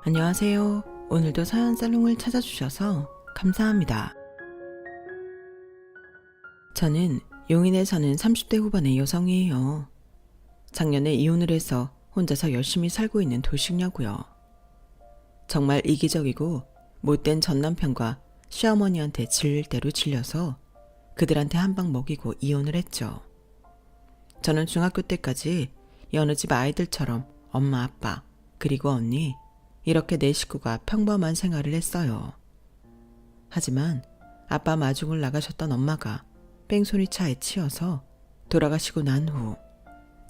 안녕하세요. 오늘도 사연 살롱을 찾아주셔서 감사합니다. 저는 용인에 사는 30대 후반의 여성이에요. 작년에 이혼을 해서 혼자서 열심히 살고 있는 돌싱녀고요. 정말 이기적이고 못된 전남편과 시어머니한테 질릴 대로 질려서 그들한테 한 방 먹이고 이혼을 했죠. 저는 중학교 때까지 여느 집 아이들처럼 엄마, 아빠, 그리고 언니 이렇게 네 식구가 평범한 생활을 했어요. 하지만 아빠 마중을 나가셨던 엄마가 뺑소니 차에 치여서 돌아가시고 난 후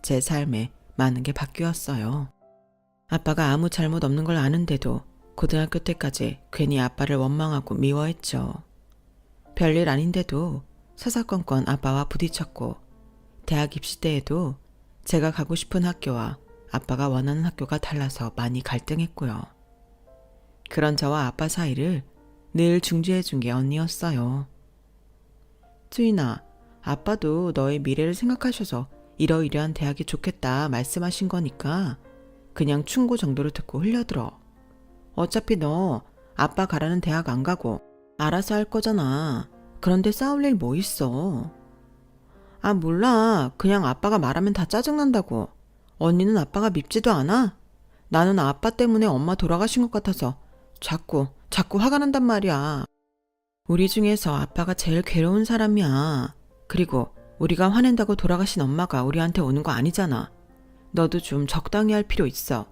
제 삶에 많은 게 바뀌었어요. 아빠가 아무 잘못 없는 걸 아는데도 고등학교 때까지 괜히 아빠를 원망하고 미워했죠. 별일 아닌데도 사사건건 아빠와 부딪혔고 대학 입시 때에도 제가 가고 싶은 학교와 아빠가 원하는 학교가 달라서 많이 갈등했고요. 그런 저와 아빠 사이를 늘 중재해준 게 언니였어요. 수인아, 아빠도 너의 미래를 생각하셔서 이러이러한 대학이 좋겠다 말씀하신 거니까 그냥 충고 정도로 듣고 흘려들어. 어차피 너 아빠 가라는 대학 안 가고 알아서 할 거잖아. 그런데 싸울 일 뭐 있어? 아, 몰라. 그냥 아빠가 말하면 다 짜증난다고. 언니는 아빠가 밉지도 않아? 나는 아빠 때문에 엄마 돌아가신 것 같아서 자꾸 화가 난단 말이야. 우리 중에서 아빠가 제일 괴로운 사람이야. 그리고 우리가 화낸다고 돌아가신 엄마가 우리한테 오는 거 아니잖아. 너도 좀 적당히 할 필요 있어.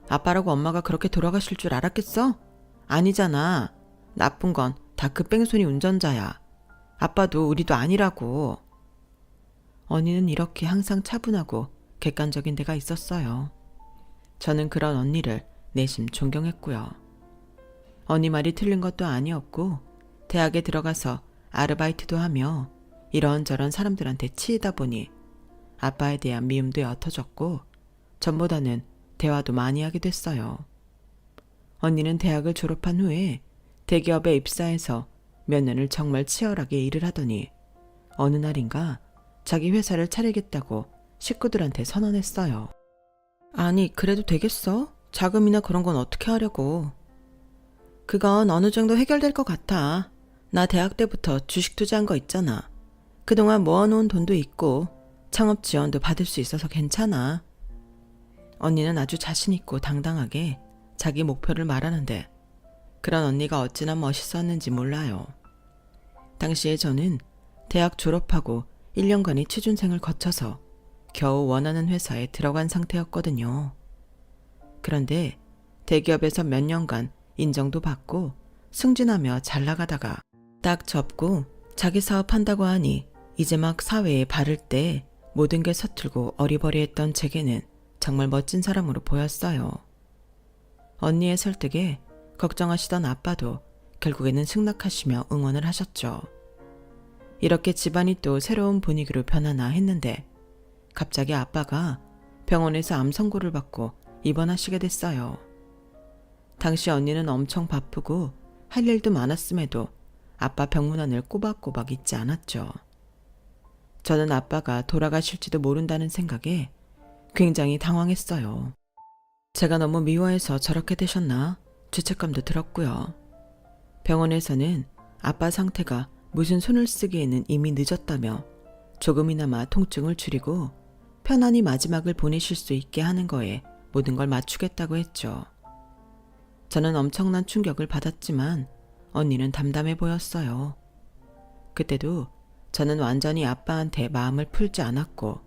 아빠라고 엄마가 그렇게 돌아가실 줄 알았겠어? 아니잖아. 나쁜 건 다 그 뺑소니 운전자야. 아빠도 우리도 아니라고. 언니는 이렇게 항상 차분하고 객관적인 데가 있었어요. 저는 그런 언니를 내심 존경했고요. 언니 말이 틀린 것도 아니었고 대학에 들어가서 아르바이트도 하며 이런저런 사람들한테 치이다 보니 아빠에 대한 미움도 옅어졌고 전보다는 대화도 많이 하게 됐어요. 언니는 대학을 졸업한 후에 대기업에 입사해서 몇 년을 정말 치열하게 일을 하더니 어느 날인가 자기 회사를 차리겠다고 식구들한테 선언했어요. 아니, 그래도 되겠어? 자금이나 그런 건 어떻게 하려고? 그건 어느 정도 해결될 것 같아. 나 대학 때부터 주식 투자한 거 있잖아. 그동안 모아놓은 돈도 있고 창업 지원도 받을 수 있어서 괜찮아. 언니는 아주 자신있고 당당하게 자기 목표를 말하는데 그런 언니가 어찌나 멋있었는지 몰라요. 당시에 저는 대학 졸업하고 1년간의 취준생을 거쳐서 겨우 원하는 회사에 들어간 상태였거든요. 그런데 대기업에서 몇 년간 인정도 받고 승진하며 잘 나가다가 딱 접고 자기 사업한다고 하니 이제 막 사회에 바를 때 모든 게 서툴고 어리버리했던 제게는 정말 멋진 사람으로 보였어요. 언니의 설득에 걱정하시던 아빠도 결국에는 승낙하시며 응원을 하셨죠. 이렇게 집안이 또 새로운 분위기로 변하나 했는데 갑자기 아빠가 병원에서 암 선고를 받고 입원하시게 됐어요. 당시 언니는 엄청 바쁘고 할 일도 많았음에도 아빠 병문안을 꼬박꼬박 잊지 않았죠. 저는 아빠가 돌아가실지도 모른다는 생각에 굉장히 당황했어요. 제가 너무 미워해서 저렇게 되셨나 죄책감도 들었고요. 병원에서는 아빠 상태가 무슨 손을 쓰기에는 이미 늦었다며 조금이나마 통증을 줄이고 편안히 마지막을 보내실 수 있게 하는 거에 모든 걸 맞추겠다고 했죠. 저는 엄청난 충격을 받았지만 언니는 담담해 보였어요. 그때도 저는 완전히 아빠한테 마음을 풀지 않았고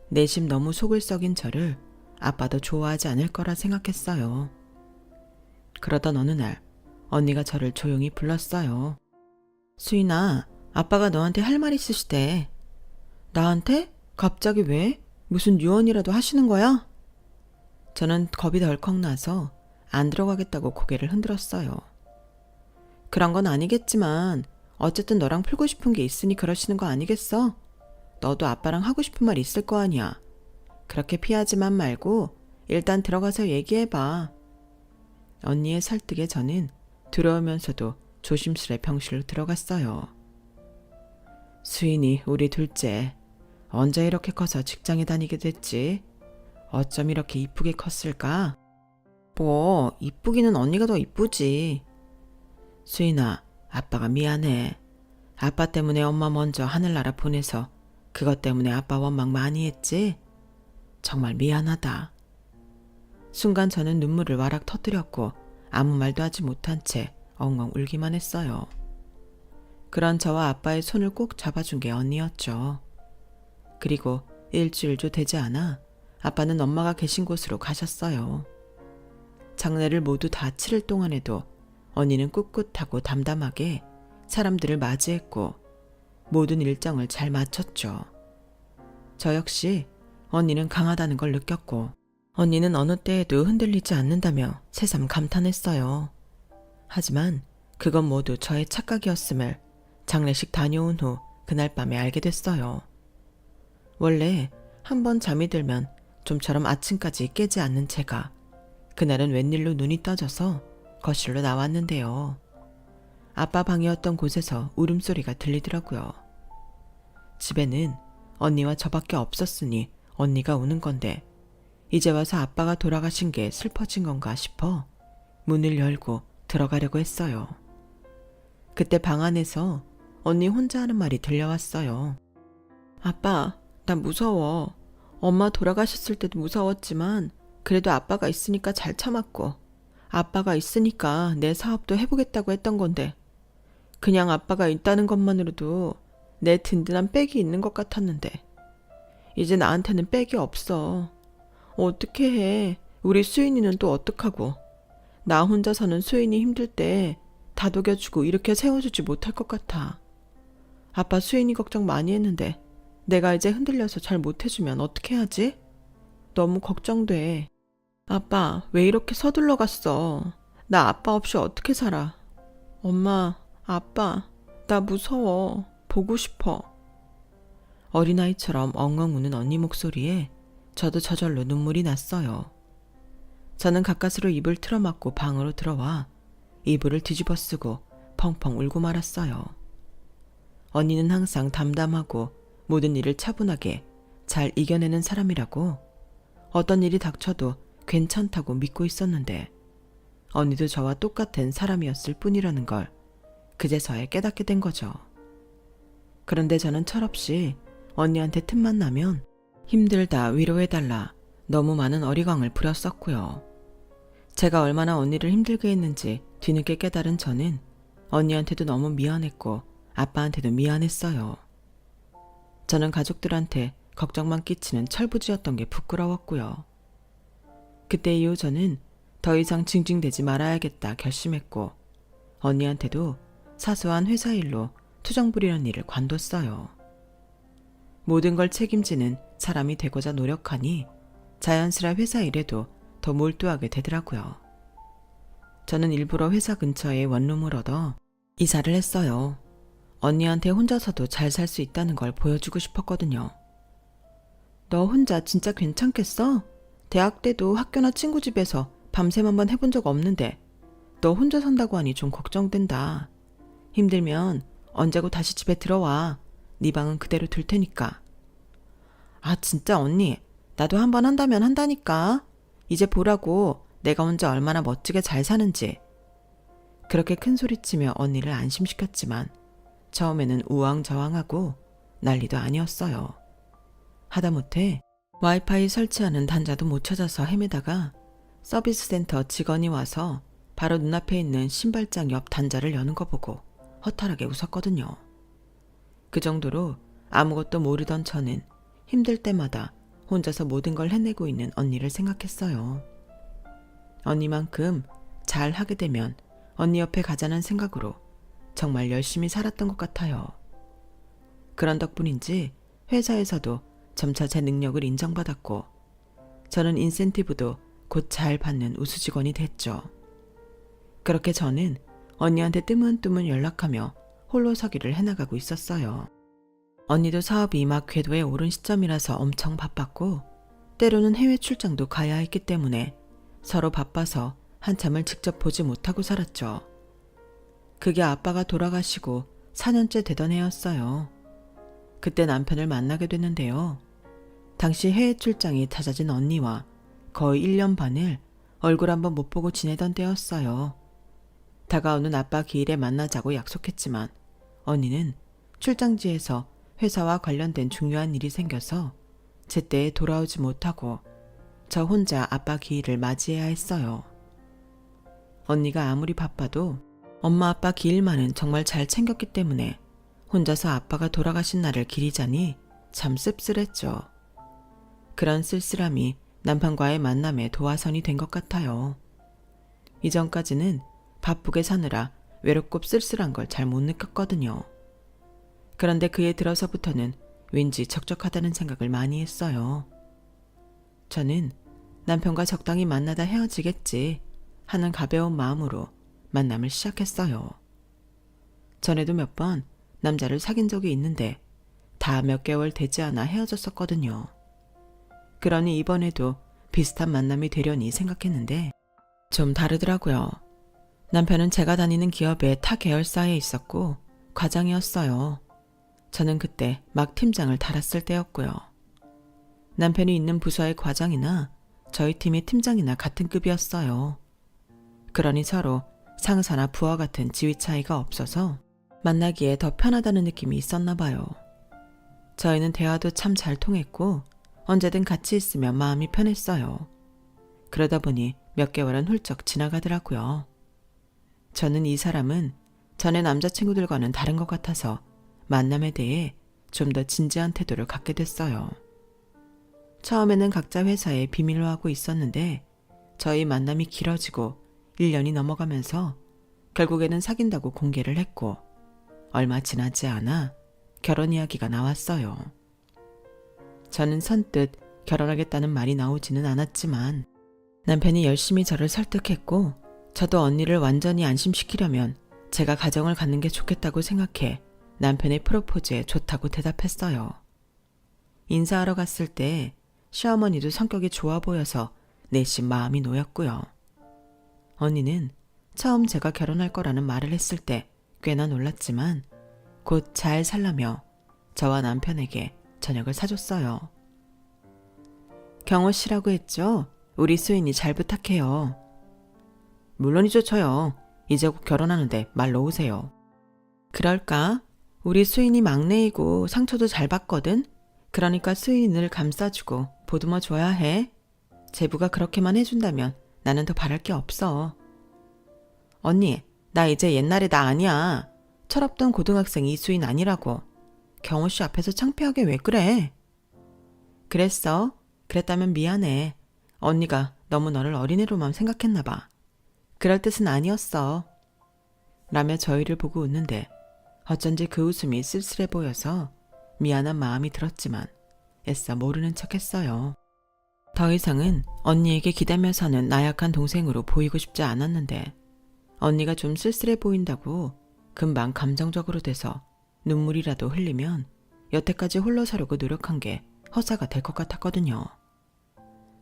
내심 너무 속을 썩인 저를 아빠도 좋아하지 않을 거라 생각했어요. 그러던 어느 날 언니가 저를 조용히 불렀어요. 수인아, 아빠가 너한테 할 말 있으시대. 나한테? 갑자기 왜? 무슨 유언이라도 하시는 거야? 저는 겁이 덜컥 나서 안 들어가겠다고 고개를 흔들었어요. 그런 건 아니겠지만 어쨌든 너랑 풀고 싶은 게 있으니 그러시는 거 아니겠어? 너도 아빠랑 하고 싶은 말 있을 거 아니야. 그렇게 피하지만 말고 일단 들어가서 얘기해봐. 언니의 설득에 저는 두려우면서도 조심스레 병실로 들어갔어요. 수인이 우리 둘째 언제 이렇게 커서 직장에 다니게 됐지? 어쩜 이렇게 이쁘게 컸을까? 뭐 이쁘기는 언니가 더 이쁘지. 수인아, 아빠가 미안해. 아빠 때문에 엄마 먼저 하늘나라 보내서 그것 때문에 아빠 원망 많이 했지? 정말 미안하다. 순간 저는 눈물을 와락 터뜨렸고 아무 말도 하지 못한 채 엉엉 울기만 했어요. 그런 저와 아빠의 손을 꼭 잡아준 게 언니였죠. 그리고 일주일도 되지 않아 아빠는 엄마가 계신 곳으로 가셨어요. 장례를 모두 다 치를 동안에도 언니는 꿋꿋하고 담담하게 사람들을 맞이했고 모든 일정을 잘 마쳤죠. 저 역시 언니는 강하다는 걸 느꼈고 언니는 어느 때에도 흔들리지 않는다며 새삼 감탄했어요. 하지만 그건 모두 저의 착각이었음을 장례식 다녀온 후 그날 밤에 알게 됐어요. 원래 한번 잠이 들면 좀처럼 아침까지 깨지 않는 제가 그날은 웬일로 눈이 떠져서 거실로 나왔는데요. 아빠 방이었던 곳에서 울음소리가 들리더라고요. 집에는 언니와 저밖에 없었으니 언니가 우는 건데 이제 와서 아빠가 돌아가신 게 슬퍼진 건가 싶어 문을 열고 들어가려고 했어요. 그때 방 안에서 언니 혼자 하는 말이 들려왔어요. 아빠, 나 무서워. 엄마 돌아가셨을 때도 무서웠지만 그래도 아빠가 있으니까 잘 참았고 아빠가 있으니까 내 사업도 해보겠다고 했던 건데 그냥 아빠가 있다는 것만으로도 내 든든한 백이 있는 것 같았는데 이제 나한테는 백이 없어. 어떻게 해. 우리 수인이는 또 어떡하고. 나 혼자서는 수인이 힘들 때 다독여주고 이렇게 세워주지 못할 것 같아. 아빠 수인이 걱정 많이 했는데 내가 이제 흔들려서 잘 못해주면 어떻게 하지? 너무 걱정돼. 아빠 왜 이렇게 서둘러 갔어? 나 아빠 없이 어떻게 살아? 엄마, 아빠, 나 무서워. 보고 싶어. 어린아이처럼 엉엉 우는 언니 목소리에 저도 저절로 눈물이 났어요. 저는 가까스로 입을 틀어막고 방으로 들어와 이불을 뒤집어 쓰고 펑펑 울고 말았어요. 언니는 항상 담담하고 모든 일을 차분하게 잘 이겨내는 사람이라고 어떤 일이 닥쳐도 괜찮다고 믿고 있었는데 언니도 저와 똑같은 사람이었을 뿐이라는 걸 그제서야 깨닫게 된 거죠. 그런데 저는 철없이 언니한테 틈만 나면 힘들다 위로해달라 너무 많은 어리광을 부렸었고요. 제가 얼마나 언니를 힘들게 했는지 뒤늦게 깨달은 저는 언니한테도 너무 미안했고 아빠한테도 미안했어요. 저는 가족들한테 걱정만 끼치는 철부지였던 게 부끄러웠고요. 그때 이후 저는 더 이상 징징대지 말아야겠다 결심했고 언니한테도 사소한 회사 일로 투정 부리는 일을 관뒀어요. 모든 걸 책임지는 사람이 되고자 노력하니 자연스레 회사 일에도 더 몰두하게 되더라고요. 저는 일부러 회사 근처에 원룸을 얻어 이사를 했어요. 언니한테 혼자서도 잘 살 수 있다는 걸 보여주고 싶었거든요. 너 혼자 진짜 괜찮겠어? 대학 때도 학교나 친구 집에서 밤샘 한번 해본 적 없는데 너 혼자 산다고 하니 좀 걱정된다. 힘들면 언제고 다시 집에 들어와. 네 방은 그대로 둘 테니까. 아 진짜 언니, 나도 한번 한다면 한다니까. 이제 보라고 내가 혼자 얼마나 멋지게 잘 사는지. 그렇게 큰 소리치며 언니를 안심시켰지만 처음에는 우왕좌왕하고 난리도 아니었어요. 하다못해 와이파이 설치하는 단자도 못 찾아서 헤매다가 서비스 센터 직원이 와서 바로 눈앞에 있는 신발장 옆 단자를 여는 거 보고 허탈하게 웃었거든요. 그 정도로 아무것도 모르던 저는 힘들 때마다 혼자서 모든 걸 해내고 있는 언니를 생각했어요. 언니만큼 잘 하게 되면 언니 옆에 가자는 생각으로 정말 열심히 살았던 것 같아요. 그런 덕분인지 회사에서도 점차 제 능력을 인정받았고 저는 인센티브도 곧 잘 받는 우수 직원이 됐죠. 그렇게 저는 언니한테 뜨문뜨문 연락하며 홀로서기를 해나가고 있었어요. 언니도 사업이 막 궤도에 오른 시점이라서 엄청 바빴고 때로는 해외 출장도 가야 했기 때문에 서로 바빠서 한참을 직접 보지 못하고 살았죠. 그게 아빠가 돌아가시고 4년째 되던 해였어요. 그때 남편을 만나게 됐는데요. 당시 해외 출장이 잦아진 언니와 거의 1년 반을 얼굴 한번 못 보고 지내던 때였어요. 다가오는 아빠 기일에 만나자고 약속했지만 언니는 출장지에서 회사와 관련된 중요한 일이 생겨서 제때에 돌아오지 못하고 저 혼자 아빠 기일을 맞이해야 했어요. 언니가 아무리 바빠도 엄마 아빠 기일만은 정말 잘 챙겼기 때문에 혼자서 아빠가 돌아가신 날을 기리자니 참 씁쓸했죠. 그런 쓸쓸함이 남편과의 만남의 도화선이 된 것 같아요. 이전까지는 바쁘게 사느라 외롭고 쓸쓸한 걸 잘 못 느꼈거든요. 그런데 그에 들어서부터는 왠지 적적하다는 생각을 많이 했어요. 저는 남편과 적당히 만나다 헤어지겠지 하는 가벼운 마음으로 만남을 시작했어요. 전에도 몇 번 남자를 사귄 적이 있는데 다 몇 개월 되지 않아 헤어졌었거든요. 그러니 이번에도 비슷한 만남이 되려니 생각했는데 좀 다르더라고요. 남편은 제가 다니는 기업의 타 계열사에 있었고 과장이었어요. 저는 그때 막 팀장을 달았을 때였고요. 남편이 있는 부서의 과장이나 저희 팀의 팀장이나 같은 급이었어요. 그러니 서로 상사나 부하 같은 지위 차이가 없어서 만나기에 더 편하다는 느낌이 있었나 봐요. 저희는 대화도 참 잘 통했고 언제든 같이 있으면 마음이 편했어요. 그러다 보니 몇 개월은 훌쩍 지나가더라고요. 저는 이 사람은 전에 남자친구들과는 다른 것 같아서 만남에 대해 좀 더 진지한 태도를 갖게 됐어요. 처음에는 각자 회사에 비밀로 하고 있었는데 저희 만남이 길어지고 1년이 넘어가면서 결국에는 사귄다고 공개를 했고 얼마 지나지 않아 결혼 이야기가 나왔어요. 저는 선뜻 결혼하겠다는 말이 나오지는 않았지만 남편이 열심히 저를 설득했고 저도 언니를 완전히 안심시키려면 제가 가정을 갖는 게 좋겠다고 생각해 남편의 프로포즈에 좋다고 대답했어요. 인사하러 갔을 때 시어머니도 성격이 좋아 보여서 내심 마음이 놓였고요. 언니는 처음 제가 결혼할 거라는 말을 했을 때 꽤나 놀랐지만 곧 잘 살라며 저와 남편에게 저녁을 사줬어요. 경호 씨라고 했죠? 우리 수인이 잘 부탁해요. 물론이죠, 저요. 이제 곧 결혼하는데 말 놓으세요. 그럴까? 우리 수인이 막내이고 상처도 잘 받거든? 그러니까 수인이 늘 감싸주고 보듬어 줘야 해. 제부가 그렇게만 해준다면 나는 더 바랄 게 없어. 언니, 나 이제 옛날에 나 아니야. 철없던 고등학생 이수인 아니라고. 경호 씨 앞에서 창피하게 왜 그래? 그랬어? 그랬다면 미안해. 언니가 너무 너를 어린애로만 생각했나 봐. 그럴 뜻은 아니었어. 라며 저희를 보고 웃는데 어쩐지 그 웃음이 쓸쓸해 보여서 미안한 마음이 들었지만 애써 모르는 척했어요. 더 이상은 언니에게 기대며 사는 나약한 동생으로 보이고 싶지 않았는데 언니가 좀 쓸쓸해 보인다고 금방 감정적으로 돼서 눈물이라도 흘리면 여태까지 홀로 서려고 노력한 게 허사가 될 것 같았거든요.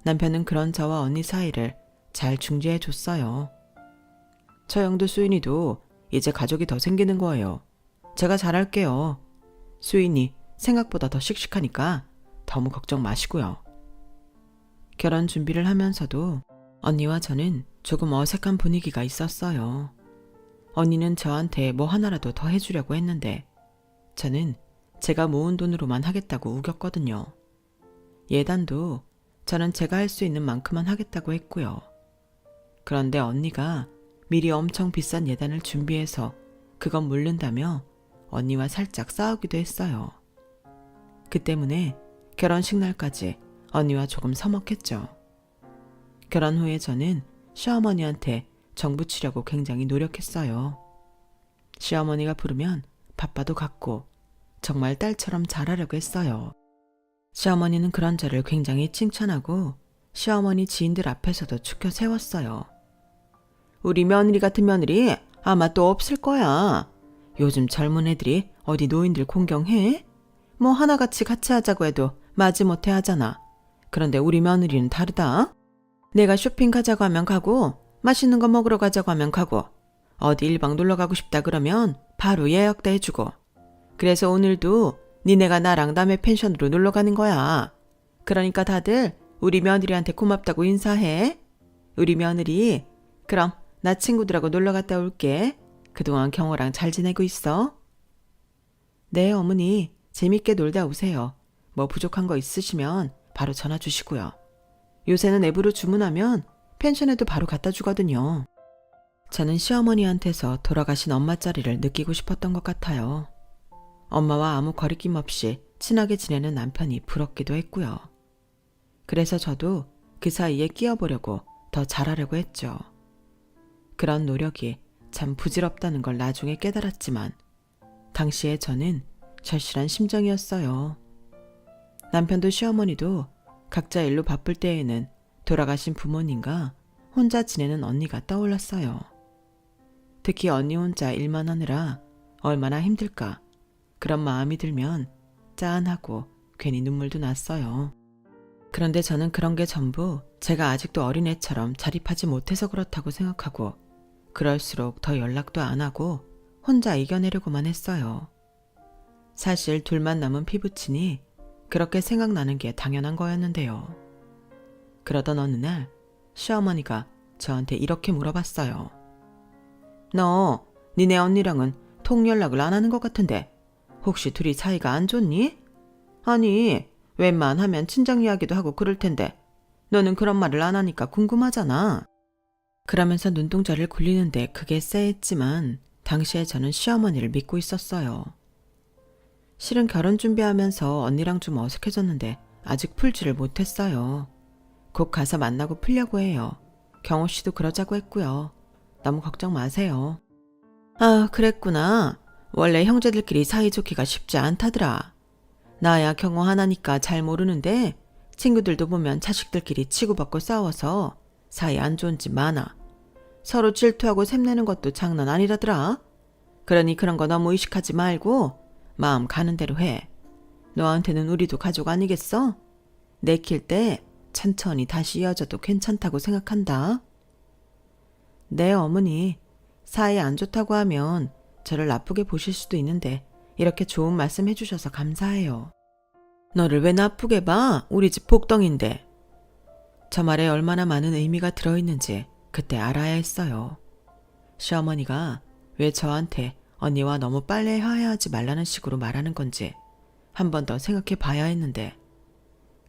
남편은 그런 저와 언니 사이를 잘 중재해 줬어요. 처형도 수인이도 이제 가족이 더 생기는 거예요. 제가 잘할게요. 수인이 생각보다 더 씩씩하니까 너무 걱정 마시고요. 결혼 준비를 하면서도 언니와 저는 조금 어색한 분위기가 있었어요. 언니는 저한테 뭐 하나라도 더 해주려고 했는데 저는 제가 모은 돈으로만 하겠다고 우겼거든요. 예단도 저는 제가 할 수 있는 만큼만 하겠다고 했고요. 그런데 언니가 미리 엄청 비싼 예단을 준비해서 그건 모른다며 언니와 살짝 싸우기도 했어요. 그 때문에 결혼식 날까지 언니와 조금 서먹했죠. 결혼 후에 저는 시어머니한테 정붙이려고 굉장히 노력했어요. 시어머니가 부르면 바빠도 갔고 정말 딸처럼 잘하려고 했어요. 시어머니는 그런 저를 굉장히 칭찬하고 시어머니 지인들 앞에서도 축켜 세웠어요. 우리 며느리 같은 며느리 아마 또 없을 거야. 요즘 젊은 애들이 어디 노인들 공경해? 뭐 하나같이 같이 하자고 해도 마지못해 하잖아. 그런데 우리 며느리는 다르다. 내가 쇼핑 가자고 하면 가고 맛있는 거 먹으러 가자고 하면 가고 어디 일방 놀러 가고 싶다 그러면 바로 예약도 해주고 그래서 오늘도 니네가 나랑 남의 펜션으로 놀러 가는 거야. 그러니까 다들 우리 며느리한테 고맙다고 인사해. 우리 며느리. 그럼 나 친구들하고 놀러 갔다 올게. 그동안 경호랑 잘 지내고 있어? 네, 어머니. 재밌게 놀다 오세요. 뭐 부족한 거 있으시면 바로 전화 주시고요. 요새는 앱으로 주문하면 펜션에도 바로 갖다 주거든요. 저는 시어머니한테서 돌아가신 엄마 자리를 느끼고 싶었던 것 같아요. 엄마와 아무 거리낌 없이 친하게 지내는 남편이 부럽기도 했고요. 그래서 저도 그 사이에 끼어보려고 더 잘하려고 했죠. 그런 노력이 참 부질없다는 걸 나중에 깨달았지만 당시에 저는 절실한 심정이었어요. 남편도 시어머니도 각자 일로 바쁠 때에는 돌아가신 부모님과 혼자 지내는 언니가 떠올랐어요. 특히 언니 혼자 일만 하느라 얼마나 힘들까 그런 마음이 들면 짠하고 괜히 눈물도 났어요. 그런데 저는 그런 게 전부 제가 아직도 어린애처럼 자립하지 못해서 그렇다고 생각하고 그럴수록 더 연락도 안 하고 혼자 이겨내려고만 했어요. 사실 둘만 남은 피부친이 그렇게 생각나는 게 당연한 거였는데요. 그러던 어느 날 시어머니가 저한테 이렇게 물어봤어요. 너 니네 언니랑은 통연락을 안 하는 것 같은데 혹시 둘이 사이가 안 좋니? 아니 웬만하면 친정 이야기도 하고 그럴 텐데 너는 그런 말을 안 하니까 궁금하잖아. 그러면서 눈동자를 굴리는데 그게 쎄했지만 당시에 저는 시어머니를 믿고 있었어요. 실은 결혼 준비하면서 언니랑 좀 어색해졌는데 아직 풀지를 못했어요. 곧 가서 만나고 풀려고 해요. 경호 씨도 그러자고 했고요. 너무 걱정 마세요. 아, 그랬구나. 원래 형제들끼리 사이좋기가 쉽지 않다더라. 나야 경호 하나니까 잘 모르는데 친구들도 보면 자식들끼리 치고받고 싸워서 사이 안 좋은 집 많아. 서로 질투하고 샘내는 것도 장난 아니라더라. 그러니 그런 거 너무 의식하지 말고 마음 가는 대로 해. 너한테는 우리도 가족 아니겠어? 내킬 때 천천히 다시 이어져도 괜찮다고 생각한다. 네, 어머니. 사이 안 좋다고 하면 저를 나쁘게 보실 수도 있는데 이렇게 좋은 말씀 해주셔서 감사해요. 너를 왜 나쁘게 봐? 우리 집 복덩인데. 저 말에 얼마나 많은 의미가 들어있는지 그때 알아야 했어요. 시어머니가 왜 저한테 언니와 너무 빨리 화해하지 말라는 식으로 말하는 건지 한 번 더 생각해 봐야 했는데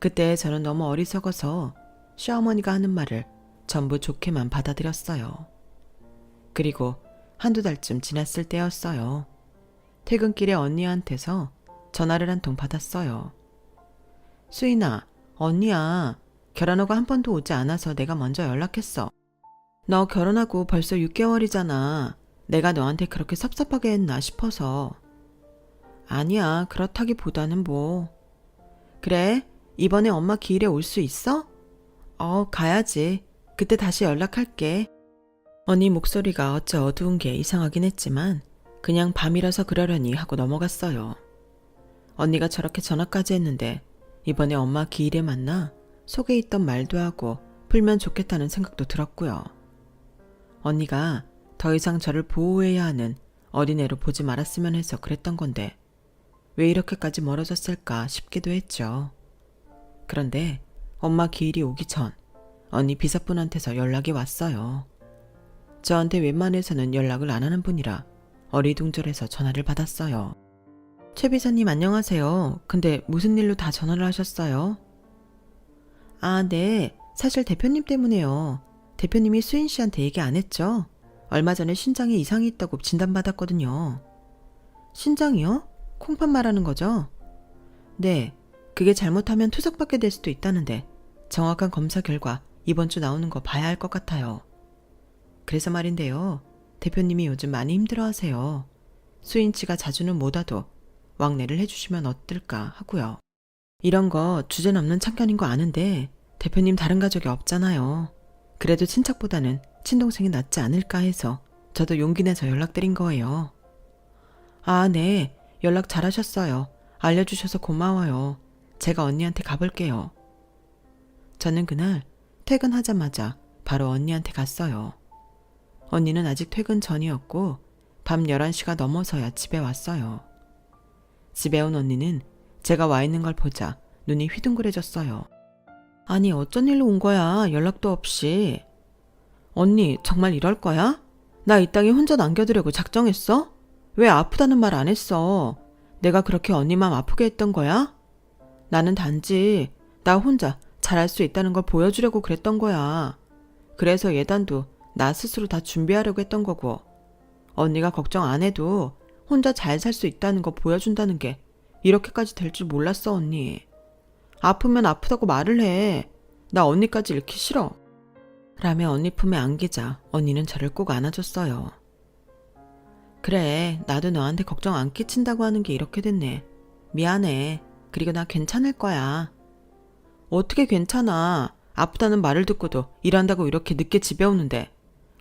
그때 저는 너무 어리석어서 시어머니가 하는 말을 전부 좋게만 받아들였어요. 그리고 한두 달쯤 지났을 때였어요. 퇴근길에 언니한테서 전화를 한 통 받았어요. 수인아, 언니야. 결혼하고 한 번도 오지 않아서 내가 먼저 연락했어. 너 결혼하고 벌써 6개월이잖아. 내가 너한테 그렇게 섭섭하게 했나 싶어서. 아니야, 그렇다기보다는 뭐. 그래, 이번에 엄마 기일에 올 수 있어? 가야지. 그때 다시 연락할게. 언니 목소리가 어째 어두운 게 이상하긴 했지만 그냥 밤이라서 그러려니 하고 넘어갔어요. 언니가 저렇게 전화까지 했는데 이번에 엄마 기일에 만나 속에 있던 말도 하고 풀면 좋겠다는 생각도 들었고요. 언니가 더 이상 저를 보호해야 하는 어린애로 보지 말았으면 해서 그랬던 건데 왜 이렇게까지 멀어졌을까 싶기도 했죠. 그런데 엄마 기일이 오기 전 언니 비서분한테서 연락이 왔어요. 저한테 웬만해서는 연락을 안 하는 분이라 어리둥절해서 전화를 받았어요. 최 비서님 안녕하세요. 근데 무슨 일로 다 전화를 하셨어요? 아, 네. 사실 대표님 때문에요. 대표님이 수인 씨한테 얘기 안 했죠? 얼마 전에 신장에 이상이 있다고 진단받았거든요. 신장이요? 콩팥 말하는 거죠? 네. 그게 잘못하면 투석받게 될 수도 있다는데 정확한 검사 결과 이번 주 나오는 거 봐야 할 것 같아요. 그래서 말인데요. 대표님이 요즘 많이 힘들어하세요. 수인치가 자주는 못 와도 왕래를 해주시면 어떨까 하고요. 이런 거 주제넘는 참견인 거 아는데 대표님 다른 가족이 없잖아요. 그래도 친척보다는 친동생이 낫지 않을까 해서 저도 용기 내서 연락드린 거예요. 아, 네. 연락 잘하셨어요. 알려주셔서 고마워요. 제가 언니한테 가볼게요. 저는 그날 퇴근하자마자 바로 언니한테 갔어요. 언니는 아직 퇴근 전이었고 밤 11시가 넘어서야 집에 왔어요. 집에 온 언니는 제가 와 있는 걸 보자 눈이 휘둥그레졌어요. 아니 어쩐 일로 온 거야? 연락도 없이. 언니, 정말 이럴 거야? 나 이 땅에 혼자 남겨두려고 작정했어? 왜 아프다는 말 안 했어? 내가 그렇게 언니 맘 아프게 했던 거야? 나는 단지 나 혼자 잘할 수 있다는 걸 보여주려고 그랬던 거야. 그래서 예단도 나 스스로 다 준비하려고 했던 거고, 언니가 걱정 안 해도 혼자 잘 살 수 있다는 거 보여준다는 게 이렇게까지 될 줄 몰랐어, 언니. 아프면 아프다고 말을 해. 나 언니까지 잃기 싫어. 라며 언니 품에 안기자 언니는 저를 꼭 안아줬어요. 그래, 나도 너한테 걱정 안 끼친다고 하는 게 이렇게 됐네. 미안해. 그리고 나 괜찮을 거야. 어떻게 괜찮아. 아프다는 말을 듣고도 일한다고 이렇게 늦게 집에 오는데.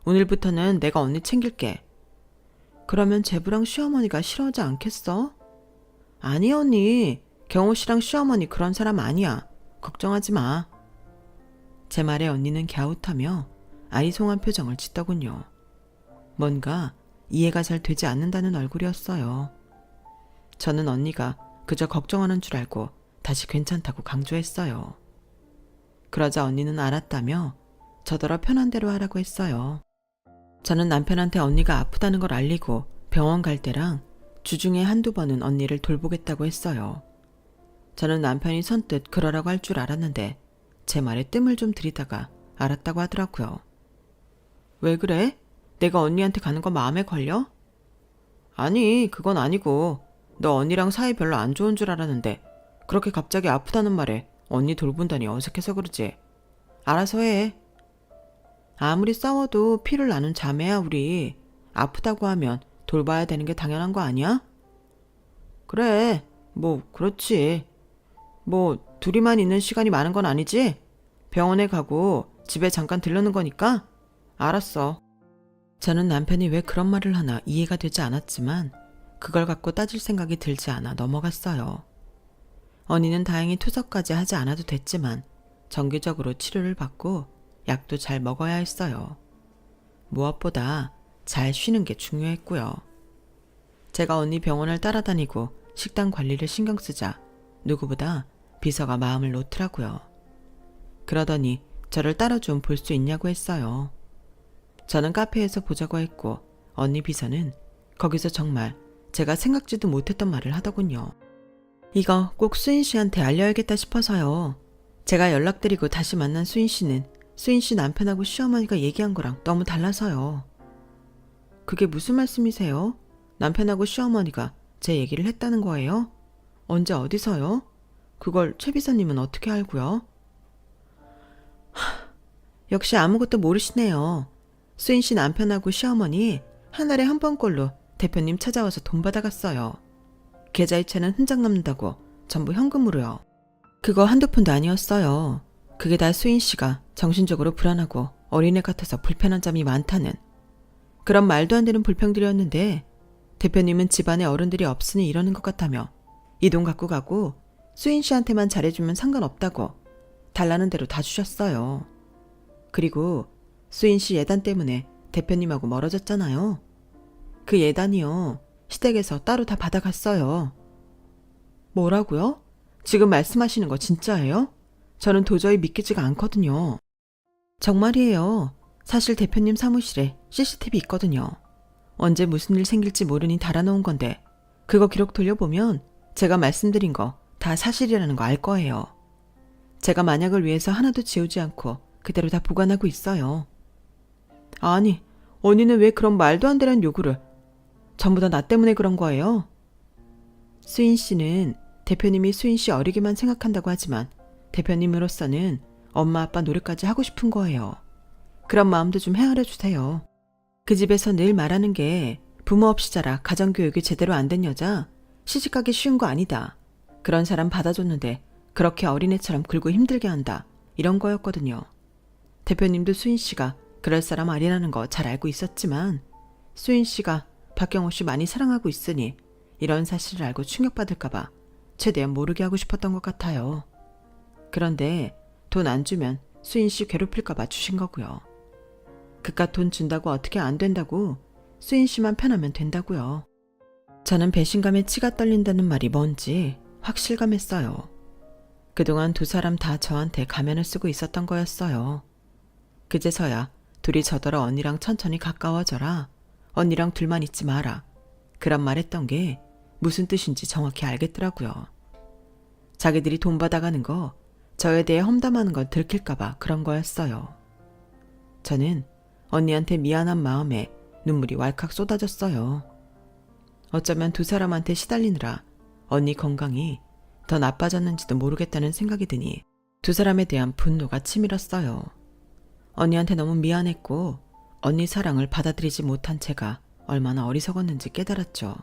오늘부터는 내가 언니 챙길게. 그러면 제부랑 시어머니가 싫어하지 않겠어? 아니 언니. 경호 씨랑 시어머니 그런 사람 아니야. 걱정하지 마. 제 말에 언니는 갸웃하며 아리송한 표정을 짓더군요. 뭔가 이해가 잘 되지 않는다는 얼굴이었어요. 저는 언니가 그저 걱정하는 줄 알고 다시 괜찮다고 강조했어요. 그러자 언니는 알았다며 저더러 편한 대로 하라고 했어요. 저는 남편한테 언니가 아프다는 걸 알리고 병원 갈 때랑 주중에 한두 번은 언니를 돌보겠다고 했어요. 저는 남편이 선뜻 그러라고 할 줄 알았는데 제 말에 뜸을 좀 들이다가 알았다고 하더라고요. 왜 그래? 내가 언니한테 가는 거 마음에 걸려? 아니, 그건 아니고 너 언니랑 사이 별로 안 좋은 줄 알았는데 그렇게 갑자기 아프다는 말에 언니 돌본다니 어색해서 그러지. 알아서 해. 아무리 싸워도 피를 나눈 자매야 우리. 아프다고 하면 돌봐야 되는 게 당연한 거 아니야? 그래, 그렇지. 둘이만 있는 시간이 많은 건 아니지? 병원에 가고 집에 잠깐 들르는 거니까? 알았어. 저는 남편이 왜 그런 말을 하나 이해가 되지 않았지만 그걸 갖고 따질 생각이 들지 않아 넘어갔어요. 언니는 다행히 투석까지 하지 않아도 됐지만 정기적으로 치료를 받고 약도 잘 먹어야 했어요. 무엇보다 잘 쉬는 게 중요했고요. 제가 언니 병원을 따라다니고 식단 관리를 신경 쓰자 누구보다 비서가 마음을 놓더라고요. 그러더니 저를 따로 좀 볼 수 있냐고 했어요. 저는 카페에서 보자고 했고 언니 비서는 거기서 정말 제가 생각지도 못했던 말을 하더군요. 이거 꼭 수인 씨한테 알려야겠다 싶어서요. 제가 연락드리고 다시 만난 수인 씨는 수인 씨 남편하고 시어머니가 얘기한 거랑 너무 달라서요. 그게 무슨 말씀이세요? 남편하고 시어머니가 제 얘기를 했다는 거예요? 언제 어디서요? 그걸 최 비서님은 어떻게 알고요? 역시 아무것도 모르시네요. 수인 씨 남편하고 시어머니 한 달에 한 번꼴로 대표님 찾아와서 돈 받아갔어요. 계좌이체는 흔적 남는다고 전부 현금으로요. 그거 한두 푼도 아니었어요. 그게 다 수인 씨가 정신적으로 불안하고 어린애 같아서 불편한 점이 많다는 그런 말도 안 되는 불평들이었는데 대표님은 집안에 어른들이 없으니 이러는 것 같다며 이 돈 갖고 가고 수인 씨한테만 잘해주면 상관없다고 달라는 대로 다 주셨어요. 그리고 수인 씨 예단 때문에 대표님하고 멀어졌잖아요. 그 예단이요. 시댁에서 따로 다 받아갔어요. 뭐라고요? 지금 말씀하시는 거 진짜예요? 저는 도저히 믿기지가 않거든요. 정말이에요. 사실 대표님 사무실에 CCTV 있거든요. 언제 무슨 일 생길지 모르니 달아놓은 건데 그거 기록 돌려보면 제가 말씀드린 거 다 사실이라는 거 알 거예요. 제가 만약을 위해서 하나도 지우지 않고 그대로 다 보관하고 있어요. 아니, 언니는 왜 그런 말도 안 되는 요구를 전부 다 나 때문에 그런 거예요? 수인 씨는 대표님이 수인 씨 어리게만 생각한다고 하지만 대표님으로서는 엄마 아빠 노릇까지 하고 싶은 거예요. 그런 마음도 좀 헤아려 주세요. 그 집에서 늘 말하는 게 부모 없이 자라 가정교육이 제대로 안 된 여자 시집가기 쉬운 거 아니다. 그런 사람 받아줬는데 그렇게 어린애처럼 굴고 힘들게 한다. 이런 거였거든요. 대표님도 수인 씨가 그럴 사람 아니라는 거 잘 알고 있었지만 수인 씨가 박경호 씨 많이 사랑하고 있으니 이런 사실을 알고 충격받을까봐 최대한 모르게 하고 싶었던 것 같아요. 그런데 돈 안 주면 수인 씨 괴롭힐까봐 주신 거고요. 그깟 돈 준다고 어떻게 안 된다고 수인 씨만 편하면 된다고요. 저는 배신감에 치가 떨린다는 말이 뭔지 확 실감했어요. 그동안 두 사람 다 저한테 가면을 쓰고 있었던 거였어요. 그제서야 둘이 저더러 언니랑 천천히 가까워져라. 언니랑 둘만 있지 마라. 그런 말 했던 게 무슨 뜻인지 정확히 알겠더라고요. 자기들이 돈 받아가는 거 저에 대해 험담하는 걸 들킬까봐 그런 거였어요. 저는 언니한테 미안한 마음에 눈물이 왈칵 쏟아졌어요. 어쩌면 두 사람한테 시달리느라 언니 건강이 더 나빠졌는지도 모르겠다는 생각이 드니 두 사람에 대한 분노가 치밀었어요. 언니한테 너무 미안했고 언니 사랑을 받아들이지 못한 제가 얼마나 어리석었는지 깨달았죠.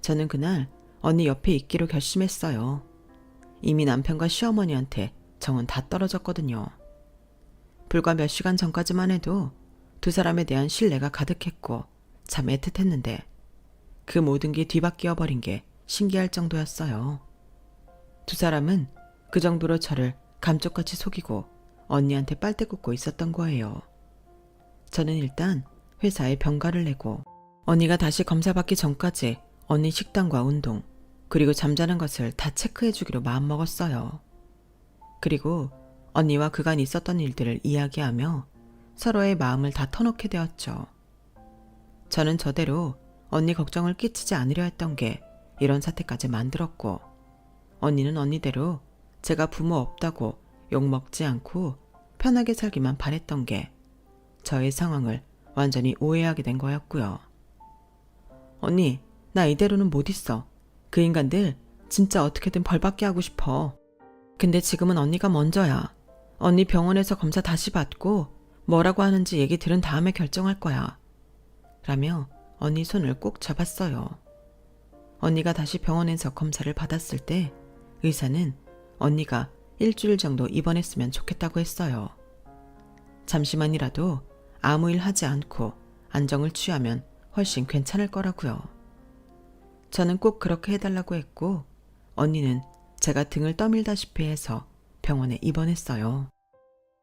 저는 그날 언니 옆에 있기로 결심했어요. 이미 남편과 시어머니한테 정은 다 떨어졌거든요. 불과 몇 시간 전까지만 해도 두 사람에 대한 신뢰가 가득했고 참 애틋했는데 그 모든 게 뒤바뀌어 버린 게 신기할 정도였어요. 두 사람은 그 정도로 저를 감쪽같이 속이고 언니한테 빨대 꽂고 있었던 거예요. 저는 일단 회사에 병가를 내고 언니가 다시 검사받기 전까지 언니 식단과 운동 그리고 잠자는 것을 다 체크해 주기로 마음먹었어요. 그리고 언니와 그간 있었던 일들을 이야기하며 서로의 마음을 다 터놓게 되었죠. 저는 저대로 언니 걱정을 끼치지 않으려 했던 게 이런 사태까지 만들었고 언니는 언니대로 제가 부모 없다고 욕먹지 않고 편하게 살기만 바랬던 게 저의 상황을 완전히 오해하게 된 거였고요. 언니, 나 이대로는 못 있어. 그 인간들 진짜 어떻게든 벌받게 하고 싶어. 근데 지금은 언니가 먼저야. 언니 병원에서 검사 다시 받고 뭐라고 하는지 얘기 들은 다음에 결정할 거야. 라며 언니 손을 꼭 잡았어요. 언니가 다시 병원에서 검사를 받았을 때 의사는 언니가 일주일 정도 입원했으면 좋겠다고 했어요. 잠시만이라도 아무 일 하지 않고 안정을 취하면 훨씬 괜찮을 거라고요. 저는 꼭 그렇게 해달라고 했고 언니는 제가 등을 떠밀다시피 해서 병원에 입원했어요.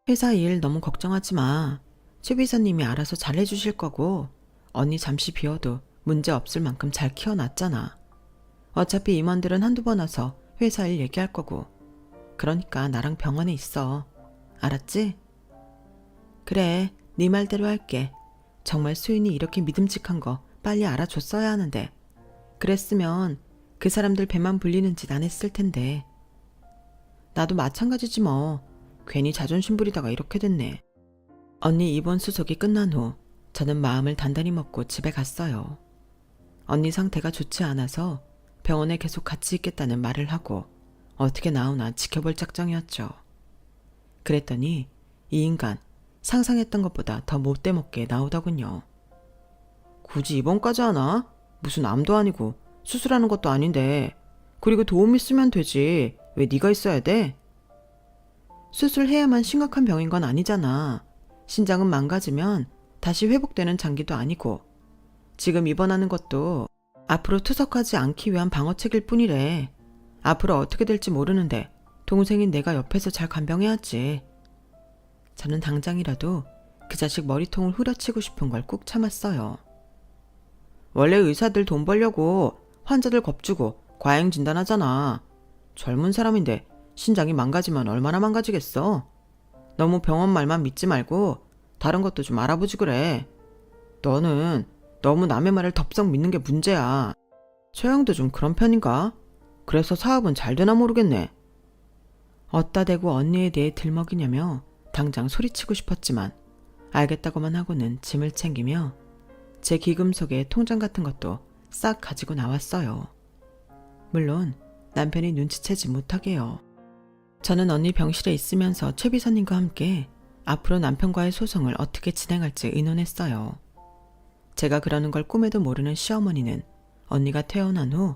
회사 일 너무 걱정하지 마. 최 비서님이 알아서 잘해주실 거고 언니 잠시 비워도 문제 없을 만큼 잘 키워놨잖아. 어차피 임원들은 한두 번 와서 회사 일 얘기할 거고 그러니까 나랑 병원에 있어. 알았지? 그래, 네 말대로 할게. 정말 수인이 이렇게 믿음직한 거 빨리 알아줬어야 하는데 그랬으면 그 사람들 배만 불리는 짓 안 했을 텐데. 나도 마찬가지지 뭐. 괜히 자존심 부리다가 이렇게 됐네. 언니 입원 수속이 끝난 후 저는 마음을 단단히 먹고 집에 갔어요. 언니 상태가 좋지 않아서 병원에 계속 같이 있겠다는 말을 하고 어떻게 나오나 지켜볼 작정이었죠. 그랬더니 이 인간 상상했던 것보다 더 못돼 먹게 나오더군요. 굳이 입원까지 하나? 무슨 암도 아니고 수술하는 것도 아닌데. 그리고 도움 있으면 되지. 왜 네가 있어야 돼? 수술해야만 심각한 병인 건 아니잖아. 신장은 망가지면 다시 회복되는 장기도 아니고 지금 입원하는 것도 앞으로 투석하지 않기 위한 방어책일 뿐이래. 앞으로 어떻게 될지 모르는데 동생인 내가 옆에서 잘 간병해야지. 저는 당장이라도 그 자식 머리통을 후려치고 싶은 걸 꾹 참았어요. 원래 의사들 돈 벌려고 환자들 겁주고 과잉 진단하잖아. 젊은 사람인데 신장이 망가지면 얼마나 망가지겠어. 너무 병원 말만 믿지 말고 다른 것도 좀 알아보지 그래. 너는 너무 남의 말을 덥석 믿는 게 문제야. 처형도 좀 그런 편인가? 그래서 사업은 잘 되나 모르겠네. 어따 대고 언니에 대해 들먹이냐며 당장 소리치고 싶었지만 알겠다고만 하고는 짐을 챙기며 제 기금 속에 통장 같은 것도 싹 가지고 나왔어요. 물론 남편이 눈치채지 못하게요. 저는 언니 병실에 있으면서 최 비서님과 함께 앞으로 남편과의 소송을 어떻게 진행할지 의논했어요. 제가 그러는 걸 꿈에도 모르는 시어머니는 언니가 퇴원한 후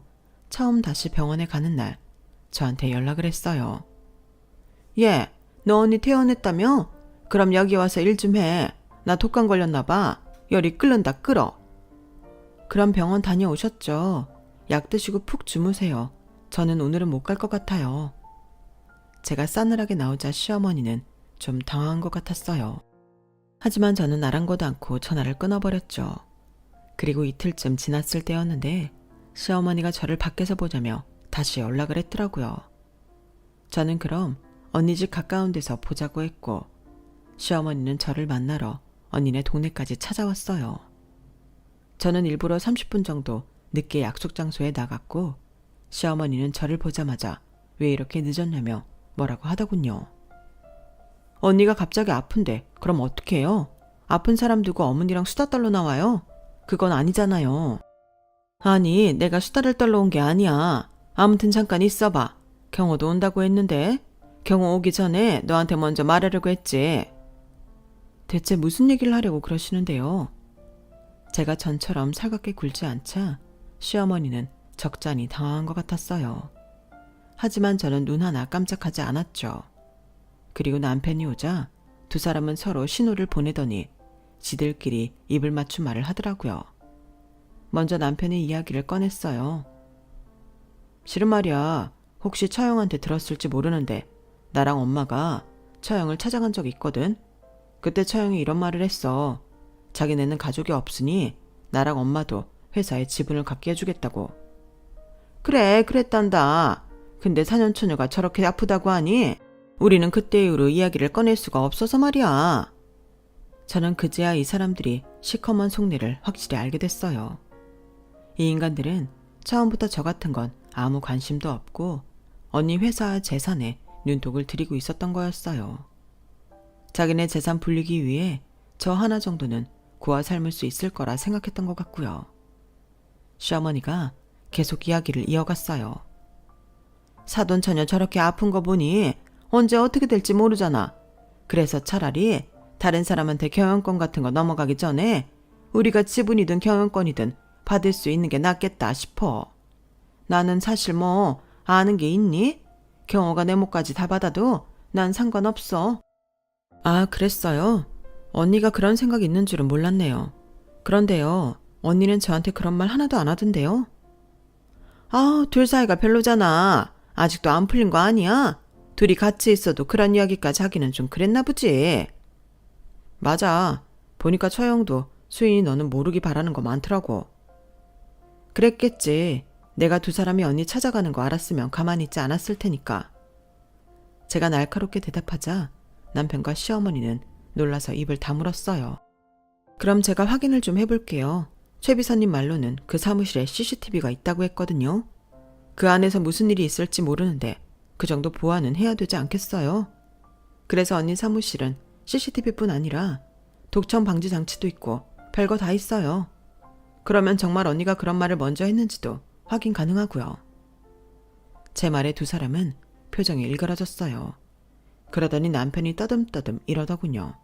처음 다시 병원에 가는 날 저한테 연락을 했어요. 얘, 너 언니 퇴원했다며? 그럼 여기 와서 일 좀 해. 나 독감 걸렸나 봐. 열이 끓는다 끓어. 그럼 병원 다녀오셨죠? 약 드시고 푹 주무세요. 저는 오늘은 못 갈 것 같아요. 제가 싸늘하게 나오자 시어머니는 좀 당황한 것 같았어요. 하지만 저는 아랑곳 않고 전화를 끊어버렸죠. 그리고 이틀쯤 지났을 때였는데 시어머니가 저를 밖에서 보자며 다시 연락을 했더라고요. 저는 그럼 언니 집 가까운 데서 보자고 했고 시어머니는 저를 만나러 언니네 동네까지 찾아왔어요. 저는 일부러 30분 정도 늦게 약속 장소에 나갔고 시어머니는 저를 보자마자 왜 이렇게 늦었냐며 뭐라고 하더군요. 언니가 갑자기 아픈데 그럼 어떡해요? 아픈 사람 두고 어머니랑 수다 떨러 나와요? 그건 아니잖아요. 아니, 내가 수다를 떨러 온 게 아니야. 아무튼 잠깐 있어봐. 경호도 온다고 했는데 경호 오기 전에 너한테 먼저 말하려고 했지. 대체 무슨 얘기를 하려고 그러시는데요? 제가 전처럼 살갑게 굴지 않자 시어머니는 적잖이 당황한 것 같았어요. 하지만 저는 눈 하나 깜짝하지 않았죠. 그리고 남편이 오자 두 사람은 서로 신호를 보내더니 지들끼리 입을 맞춘 말을 하더라고요. 먼저 남편이 이야기를 꺼냈어요. 실은 말이야, 혹시 처형한테 들었을지 모르는데 나랑 엄마가 처형을 찾아간 적이 있거든. 그때 처형이 이런 말을 했어. 자기네는 가족이 없으니 나랑 엄마도 회사에 지분을 갖게 해주겠다고. 그래, 그랬단다. 근데 사년처녀가 저렇게 아프다고 하니 우리는 그때 이후로 이야기를 꺼낼 수가 없어서 말이야. 저는 그제야 이 사람들이 시커먼 속내를 확실히 알게 됐어요. 이 인간들은 처음부터 저 같은 건 아무 관심도 없고 언니 회사 재산에 눈독을 들이고 있었던 거였어요. 자기네 재산 불리기 위해 저 하나 정도는 구워 삶을 수 있을 거라 생각했던 것 같고요. 시어머니가 계속 이야기를 이어갔어요. 사돈처녀 저렇게 아픈 거 보니 언제 어떻게 될지 모르잖아. 그래서 차라리 다른 사람한테 경영권 같은 거 넘어가기 전에 우리가 지분이든 경영권이든 받을 수 있는 게 낫겠다 싶어. 나는 사실 뭐 아는 게 있니? 경호가 내 몫까지 다 받아도 난 상관없어. 아, 그랬어요? 언니가 그런 생각이 있는 줄은 몰랐네요. 그런데요, 언니는 저한테 그런 말 하나도 안 하던데요? 아, 둘 사이가 별로잖아. 아직도 안 풀린 거 아니야? 둘이 같이 있어도 그런 이야기까지 하기는 좀 그랬나 보지. 맞아. 보니까 처형도 수인이 너는 모르기 바라는 거 많더라고. 그랬겠지. 내가 두 사람이 언니 찾아가는 거 알았으면 가만히 있지 않았을 테니까. 제가 날카롭게 대답하자 남편과 시어머니는 놀라서 입을 다물었어요. 그럼 제가 확인을 좀 해볼게요. 최 비서님 말로는 그 사무실에 CCTV가 있다고 했거든요. 그 안에서 무슨 일이 있을지 모르는데 그 정도 보안은 해야 되지 않겠어요? 그래서 언니 사무실은 CCTV뿐 아니라 독점 방지 장치도 있고 별거 다 있어요. 그러면 정말 언니가 그런 말을 먼저 했는지도 확인 가능하고요. 제 말에 두 사람은 표정이 일그러졌어요. 그러더니 남편이 떠듬떠듬 이러더군요.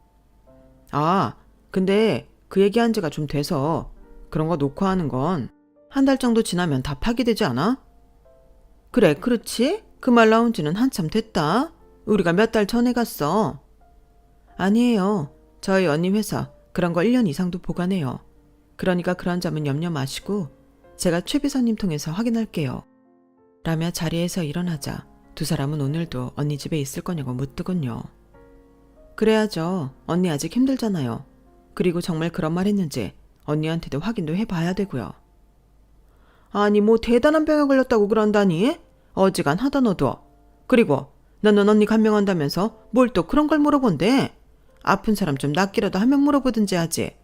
아, 근데 그 얘기한 지가 좀 돼서 그런 거 놓고 하는 건 한 달 정도 지나면 다 파기되지 않아? 그래, 그렇지? 그 말 나온 지는 한참 됐다. 우리가 몇 달 전에 갔어. 아니에요. 저희 언니 회사 그런 거 1년 이상도 보관해요. 그러니까 그런 점은 염려 마시고 제가 최 비서님 통해서 확인할게요. 라며 자리에서 일어나자 두 사람은 오늘도 언니 집에 있을 거냐고 묻더군요. 그래야죠. 언니 아직 힘들잖아요. 그리고 정말 그런 말 했는지 언니한테도 확인도 해봐야 되고요. 아니 뭐 대단한 병에 걸렸다고 그런다니? 어지간하다 너도. 그리고 너는 언니 감명한다면서 뭘 또 그런 걸 물어본대? 아픈 사람 좀 낫기라도 한 명 물어보든지 하지.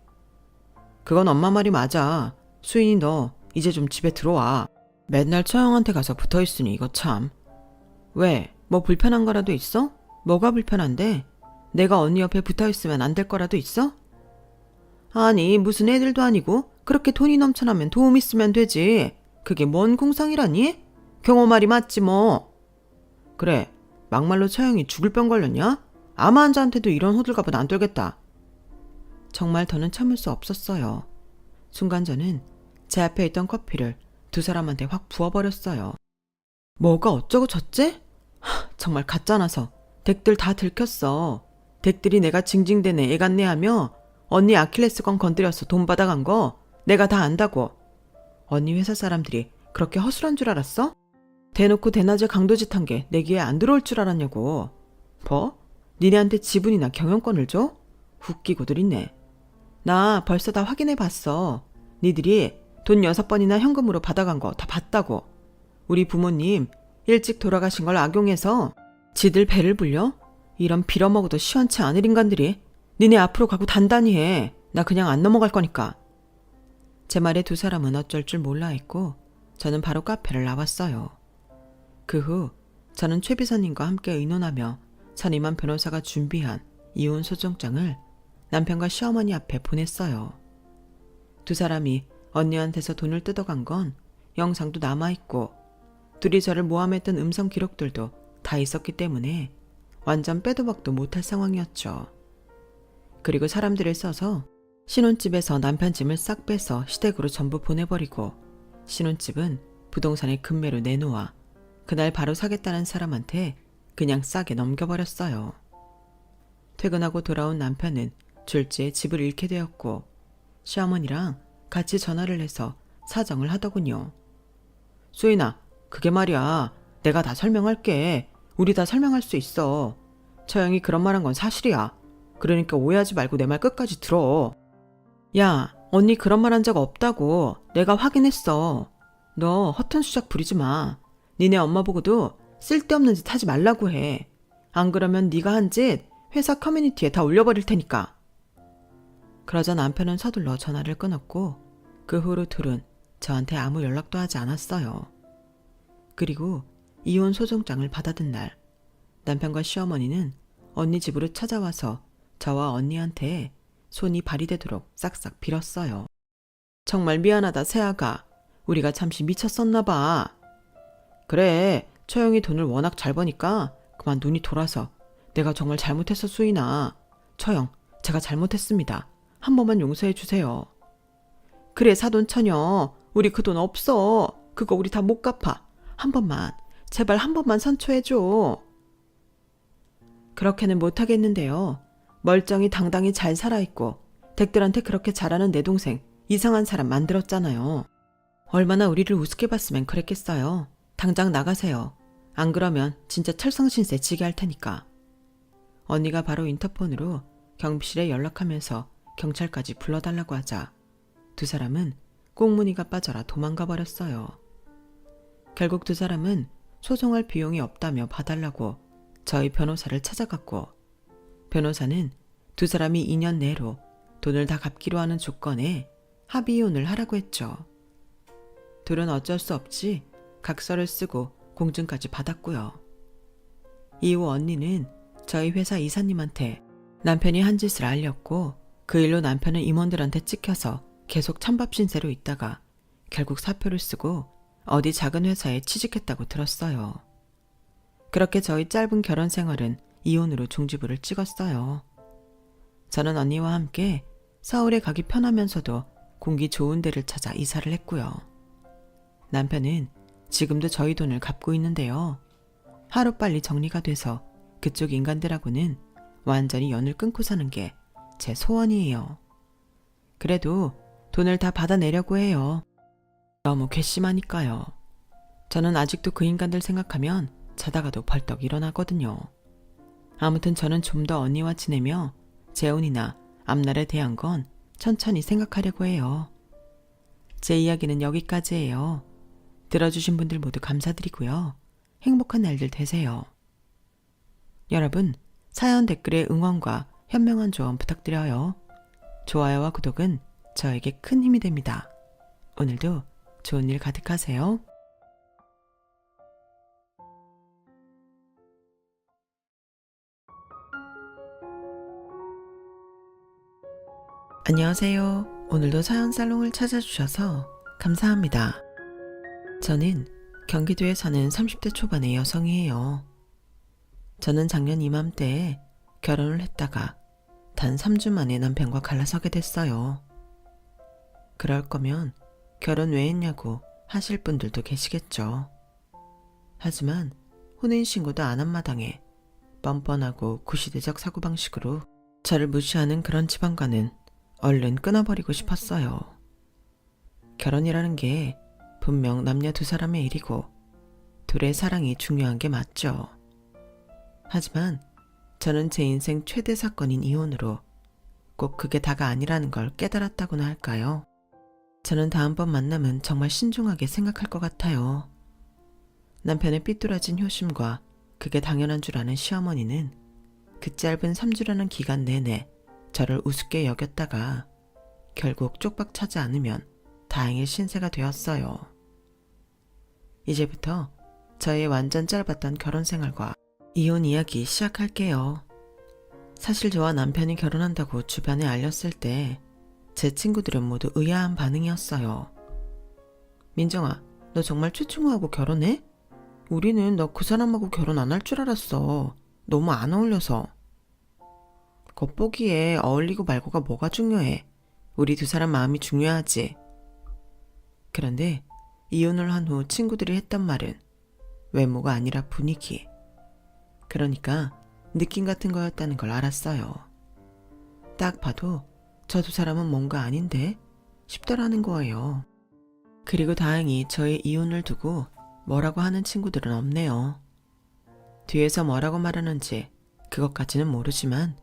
그건 엄마 말이 맞아. 수인이 너 이제 좀 집에 들어와. 맨날 처형한테 가서 붙어있으니 이거 참. 왜? 뭐 불편한 거라도 있어? 뭐가 불편한데? 내가 언니 옆에 붙어있으면 안 될 거라도 있어? 아니 무슨 애들도 아니고 그렇게 돈이 넘쳐나면 도움 있으면 되지. 그게 뭔 공상이라니? 경호 말이 맞지 뭐. 그래, 막말로 처형이 죽을 병 걸렸냐? 아마 환자한테도 이런 호들갑은 안 떨겠다. 정말 더는 참을 수 없었어요. 순간 저는 제 앞에 있던 커피를 두 사람한테 확 부어버렸어요. 뭐가 어쩌고 저째? 정말 가짜나서 댁들 다 들켰어. 댁들이 내가 징징대네 애 같네 하며 언니 아킬레스건 건드려서 돈 받아간 거 내가 다 안다고. 언니 회사 사람들이 그렇게 허술한 줄 알았어? 대놓고 대낮에 강도짓 한 게 내 귀에 안 들어올 줄 알았냐고. 뭐? 니네한테 지분이나 경영권을 줘? 웃기고들 있네. 나 벌써 다 확인해봤어. 니들이 돈 6번이나 현금으로 받아간 거 다 봤다고. 우리 부모님 일찍 돌아가신 걸 악용해서 지들 배를 불려? 이런 빌어먹어도 시원치 않을 인간들이 니네 앞으로 가고 단단히 해. 나 그냥 안 넘어갈 거니까. 제 말에 두 사람은 어쩔 줄 몰라 했고 저는 바로 카페를 나왔어요. 그 후 저는 최 비서님과 함께 의논하며 선임한 변호사가 준비한 이혼 소송장을 남편과 시어머니 앞에 보냈어요. 두 사람이 언니한테서 돈을 뜯어간 건 영상도 남아있고 둘이 저를 모함했던 음성 기록들도 다 있었기 때문에 완전 빼도 박도 못할 상황이었죠. 그리고 사람들을 써서 신혼집에서 남편 짐을 싹 빼서 시댁으로 전부 보내버리고 신혼집은 부동산에 금매로 내놓아 그날 바로 사겠다는 사람한테 그냥 싸게 넘겨버렸어요. 퇴근하고 돌아온 남편은 졸지에 집을 잃게 되었고 시어머니랑 같이 전화를 해서 사정을 하더군요. 수인아, 그게 말이야. 내가 다 설명할게. 우리 다 설명할 수 있어. 처형이 그런 말 한 건 사실이야. 그러니까 오해하지 말고 내 말 끝까지 들어. 야, 언니 그런 말 한 적 없다고. 내가 확인했어. 너 허튼 수작 부리지 마. 니네 엄마 보고도 쓸데없는 짓 하지 말라고 해. 안 그러면 네가 한 짓 회사 커뮤니티에 다 올려버릴 테니까. 그러자 남편은 서둘러 전화를 끊었고 그 후로 둘은 저한테 아무 연락도 하지 않았어요. 그리고 이혼 소송장을 받아든 날 남편과 시어머니는 언니 집으로 찾아와서 저와 언니한테 손이 발이 되도록 싹싹 빌었어요. 정말 미안하다 세아가. 우리가 잠시 미쳤었나 봐. 그래, 처형이 돈을 워낙 잘 버니까 그만 눈이 돌아서 내가 정말 잘못했어 수인아. 처형, 제가 잘못했습니다. 한 번만 용서해 주세요. 그래 사돈 처녀, 우리 그 돈 없어. 그거 우리 다 못 갚아. 한 번만, 제발 한 번만 선처해 줘. 그렇게는 못하겠는데요. 멀쩡히 당당히 잘 살아있고 댁들한테 그렇게 잘하는 내 동생 이상한 사람 만들었잖아요. 얼마나 우리를 우습게 봤으면 그랬겠어요. 당장 나가세요. 안 그러면 진짜 철성신세 지게 할 테니까. 언니가 바로 인터폰으로 경비실에 연락하면서 경찰까지 불러달라고 하자 두 사람은 꽁무니가 빠져라 도망가 버렸어요. 결국 두 사람은 소송할 비용이 없다며 봐달라고 저희 변호사를 찾아갔고 변호사는 두 사람이 2년 내로 돈을 다 갚기로 하는 조건에 합의이혼을 하라고 했죠. 둘은 어쩔 수 없이 각서를 쓰고 공증까지 받았고요. 이후 언니는 저희 회사 이사님한테 남편이 한 짓을 알렸고 그 일로 남편은 임원들한테 찍혀서 계속 찬밥 신세로 있다가 결국 사표를 쓰고 어디 작은 회사에 취직했다고 들었어요. 그렇게 저희 짧은 결혼 생활은 이혼으로 종지부를 찍었어요. 저는 언니와 함께 서울에 가기 편하면서도 공기 좋은 데를 찾아 이사를 했고요. 남편은 지금도 저희 돈을 갚고 있는데요. 하루빨리 정리가 돼서 그쪽 인간들하고는 완전히 연을 끊고 사는 게 제 소원이에요. 그래도 돈을 다 받아내려고 해요. 너무 괘씸하니까요. 저는 아직도 그 인간들 생각하면 자다가도 벌떡 일어나거든요. 아무튼 저는 좀 더 언니와 지내며 재혼이나 앞날에 대한 건 천천히 생각하려고 해요. 제 이야기는 여기까지예요. 들어주신 분들 모두 감사드리고요. 행복한 날들 되세요. 여러분, 사연 댓글에 응원과 현명한 조언 부탁드려요. 좋아요와 구독은 저에게 큰 힘이 됩니다. 오늘도 좋은 일 가득하세요. 안녕하세요. 오늘도 사연 살롱을 찾아주셔서 감사합니다. 저는 경기도에 사는 30대 초반의 여성이에요. 저는 작년 이맘때에 결혼을 했다가 단 3주 만에 남편과 갈라서게 됐어요. 그럴 거면 결혼 왜 했냐고 하실 분들도 계시겠죠. 하지만 혼인신고도 안 한 마당에 뻔뻔하고 구시대적 사고방식으로 저를 무시하는 그런 집안과는 얼른 끊어버리고 싶었어요. 결혼이라는 게 분명 남녀 두 사람의 일이고 둘의 사랑이 중요한 게 맞죠. 하지만 저는 제 인생 최대 사건인 이혼으로 꼭 그게 다가 아니라는 걸 깨달았다고나 할까요? 저는 다음번 만남은 정말 신중하게 생각할 것 같아요. 남편의 삐뚤어진 효심과 그게 당연한 줄 아는 시어머니는 그 짧은 3주라는 기간 내내 저를 우습게 여겼다가 결국 쪽박 차지 않으면 다행의 신세가 되었어요. 이제부터 저의 완전 짧았던 결혼 생활과 이혼 이야기 시작할게요. 사실 저와 남편이 결혼한다고 주변에 알렸을 때 제 친구들은 모두 의아한 반응이었어요. 민정아, 너 정말 최충호하고 결혼해? 우리는 너 그 사람하고 결혼 안 할 줄 알았어. 너무 안 어울려서. 겉보기에 어울리고 말고가 뭐가 중요해. 우리 두 사람 마음이 중요하지. 그런데 이혼을 한 후 친구들이 했던 말은 외모가 아니라 분위기. 그러니까 느낌 같은 거였다는 걸 알았어요. 딱 봐도 저 두 사람은 뭔가 아닌데 싶더라는 거예요. 그리고 다행히 저의 이혼을 두고 뭐라고 하는 친구들은 없네요. 뒤에서 뭐라고 말하는지 그것까지는 모르지만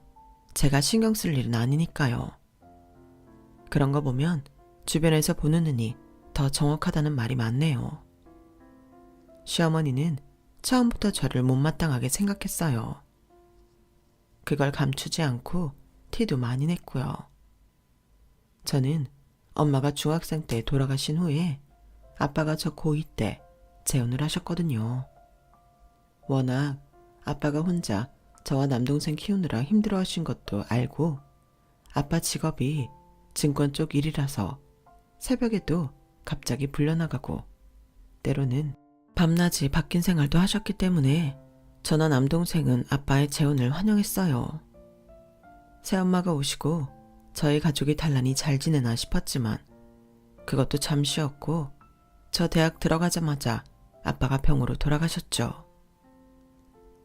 제가 신경 쓸 일은 아니니까요. 그런 거 보면 주변에서 보는 눈이 더 정확하다는 말이 많네요. 시어머니는 처음부터 저를 못마땅하게 생각했어요. 그걸 감추지 않고 티도 많이 냈고요. 저는 엄마가 중학생 때 돌아가신 후에 아빠가 저 고2 때 재혼을 하셨거든요. 워낙 아빠가 혼자 저와 남동생 키우느라 힘들어 하신 것도 알고 아빠 직업이 증권 쪽 일이라서 새벽에도 갑자기 불려나가고 때로는 밤낮이 바뀐 생활도 하셨기 때문에 저나 남동생은 아빠의 재혼을 환영했어요. 새엄마가 오시고 저희 가족이 단란히 잘 지내나 싶었지만 그것도 잠시였고 저 대학 들어가자마자 아빠가 병으로 돌아가셨죠.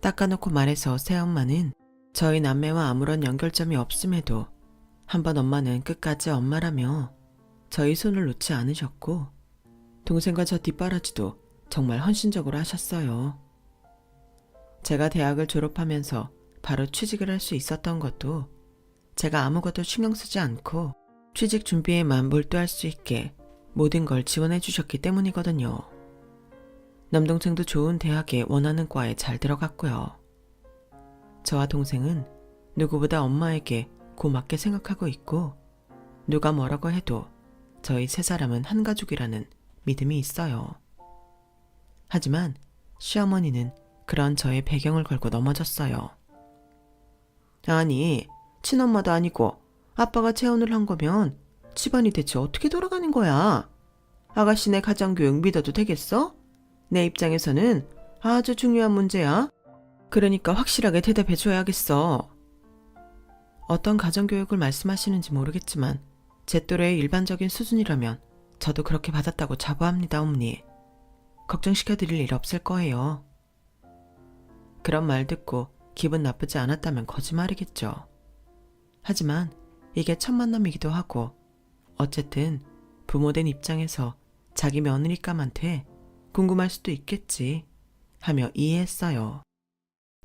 닦아놓고 말해서 새엄마는 저희 남매와 아무런 연결점이 없음에도 한번 엄마는 끝까지 엄마라며 저희 손을 놓지 않으셨고 동생과 저 뒷바라지도 정말 헌신적으로 하셨어요. 제가 대학을 졸업하면서 바로 취직을 할 수 있었던 것도 제가 아무것도 신경 쓰지 않고 취직 준비에만 몰두할 수 있게 모든 걸 지원해 주셨기 때문이거든요. 남동생도 좋은 대학에 원하는 과에 잘 들어갔고요. 저와 동생은 누구보다 엄마에게 고맙게 생각하고 있고 누가 뭐라고 해도 저희 세 사람은 한 가족이라는 믿음이 있어요. 하지만 시어머니는 그런 저의 배경을 걸고 넘어졌어요. 아니, 친엄마도 아니고 아빠가 재혼을 한 거면 집안이 대체 어떻게 돌아가는 거야? 아가씨네 가정교육 믿어도 되겠어? 내 입장에서는 아주 중요한 문제야. 그러니까 확실하게 대답해줘야겠어. 어떤 가정교육을 말씀하시는지 모르겠지만 제 또래의 일반적인 수준이라면 저도 그렇게 받았다고 자부합니다, 어머니. 걱정시켜드릴 일 없을 거예요. 그런 말 듣고 기분 나쁘지 않았다면 거짓말이겠죠. 하지만 이게 첫 만남이기도 하고 어쨌든 부모된 입장에서 자기 며느리감한테 궁금할 수도 있겠지 하며 이해했어요.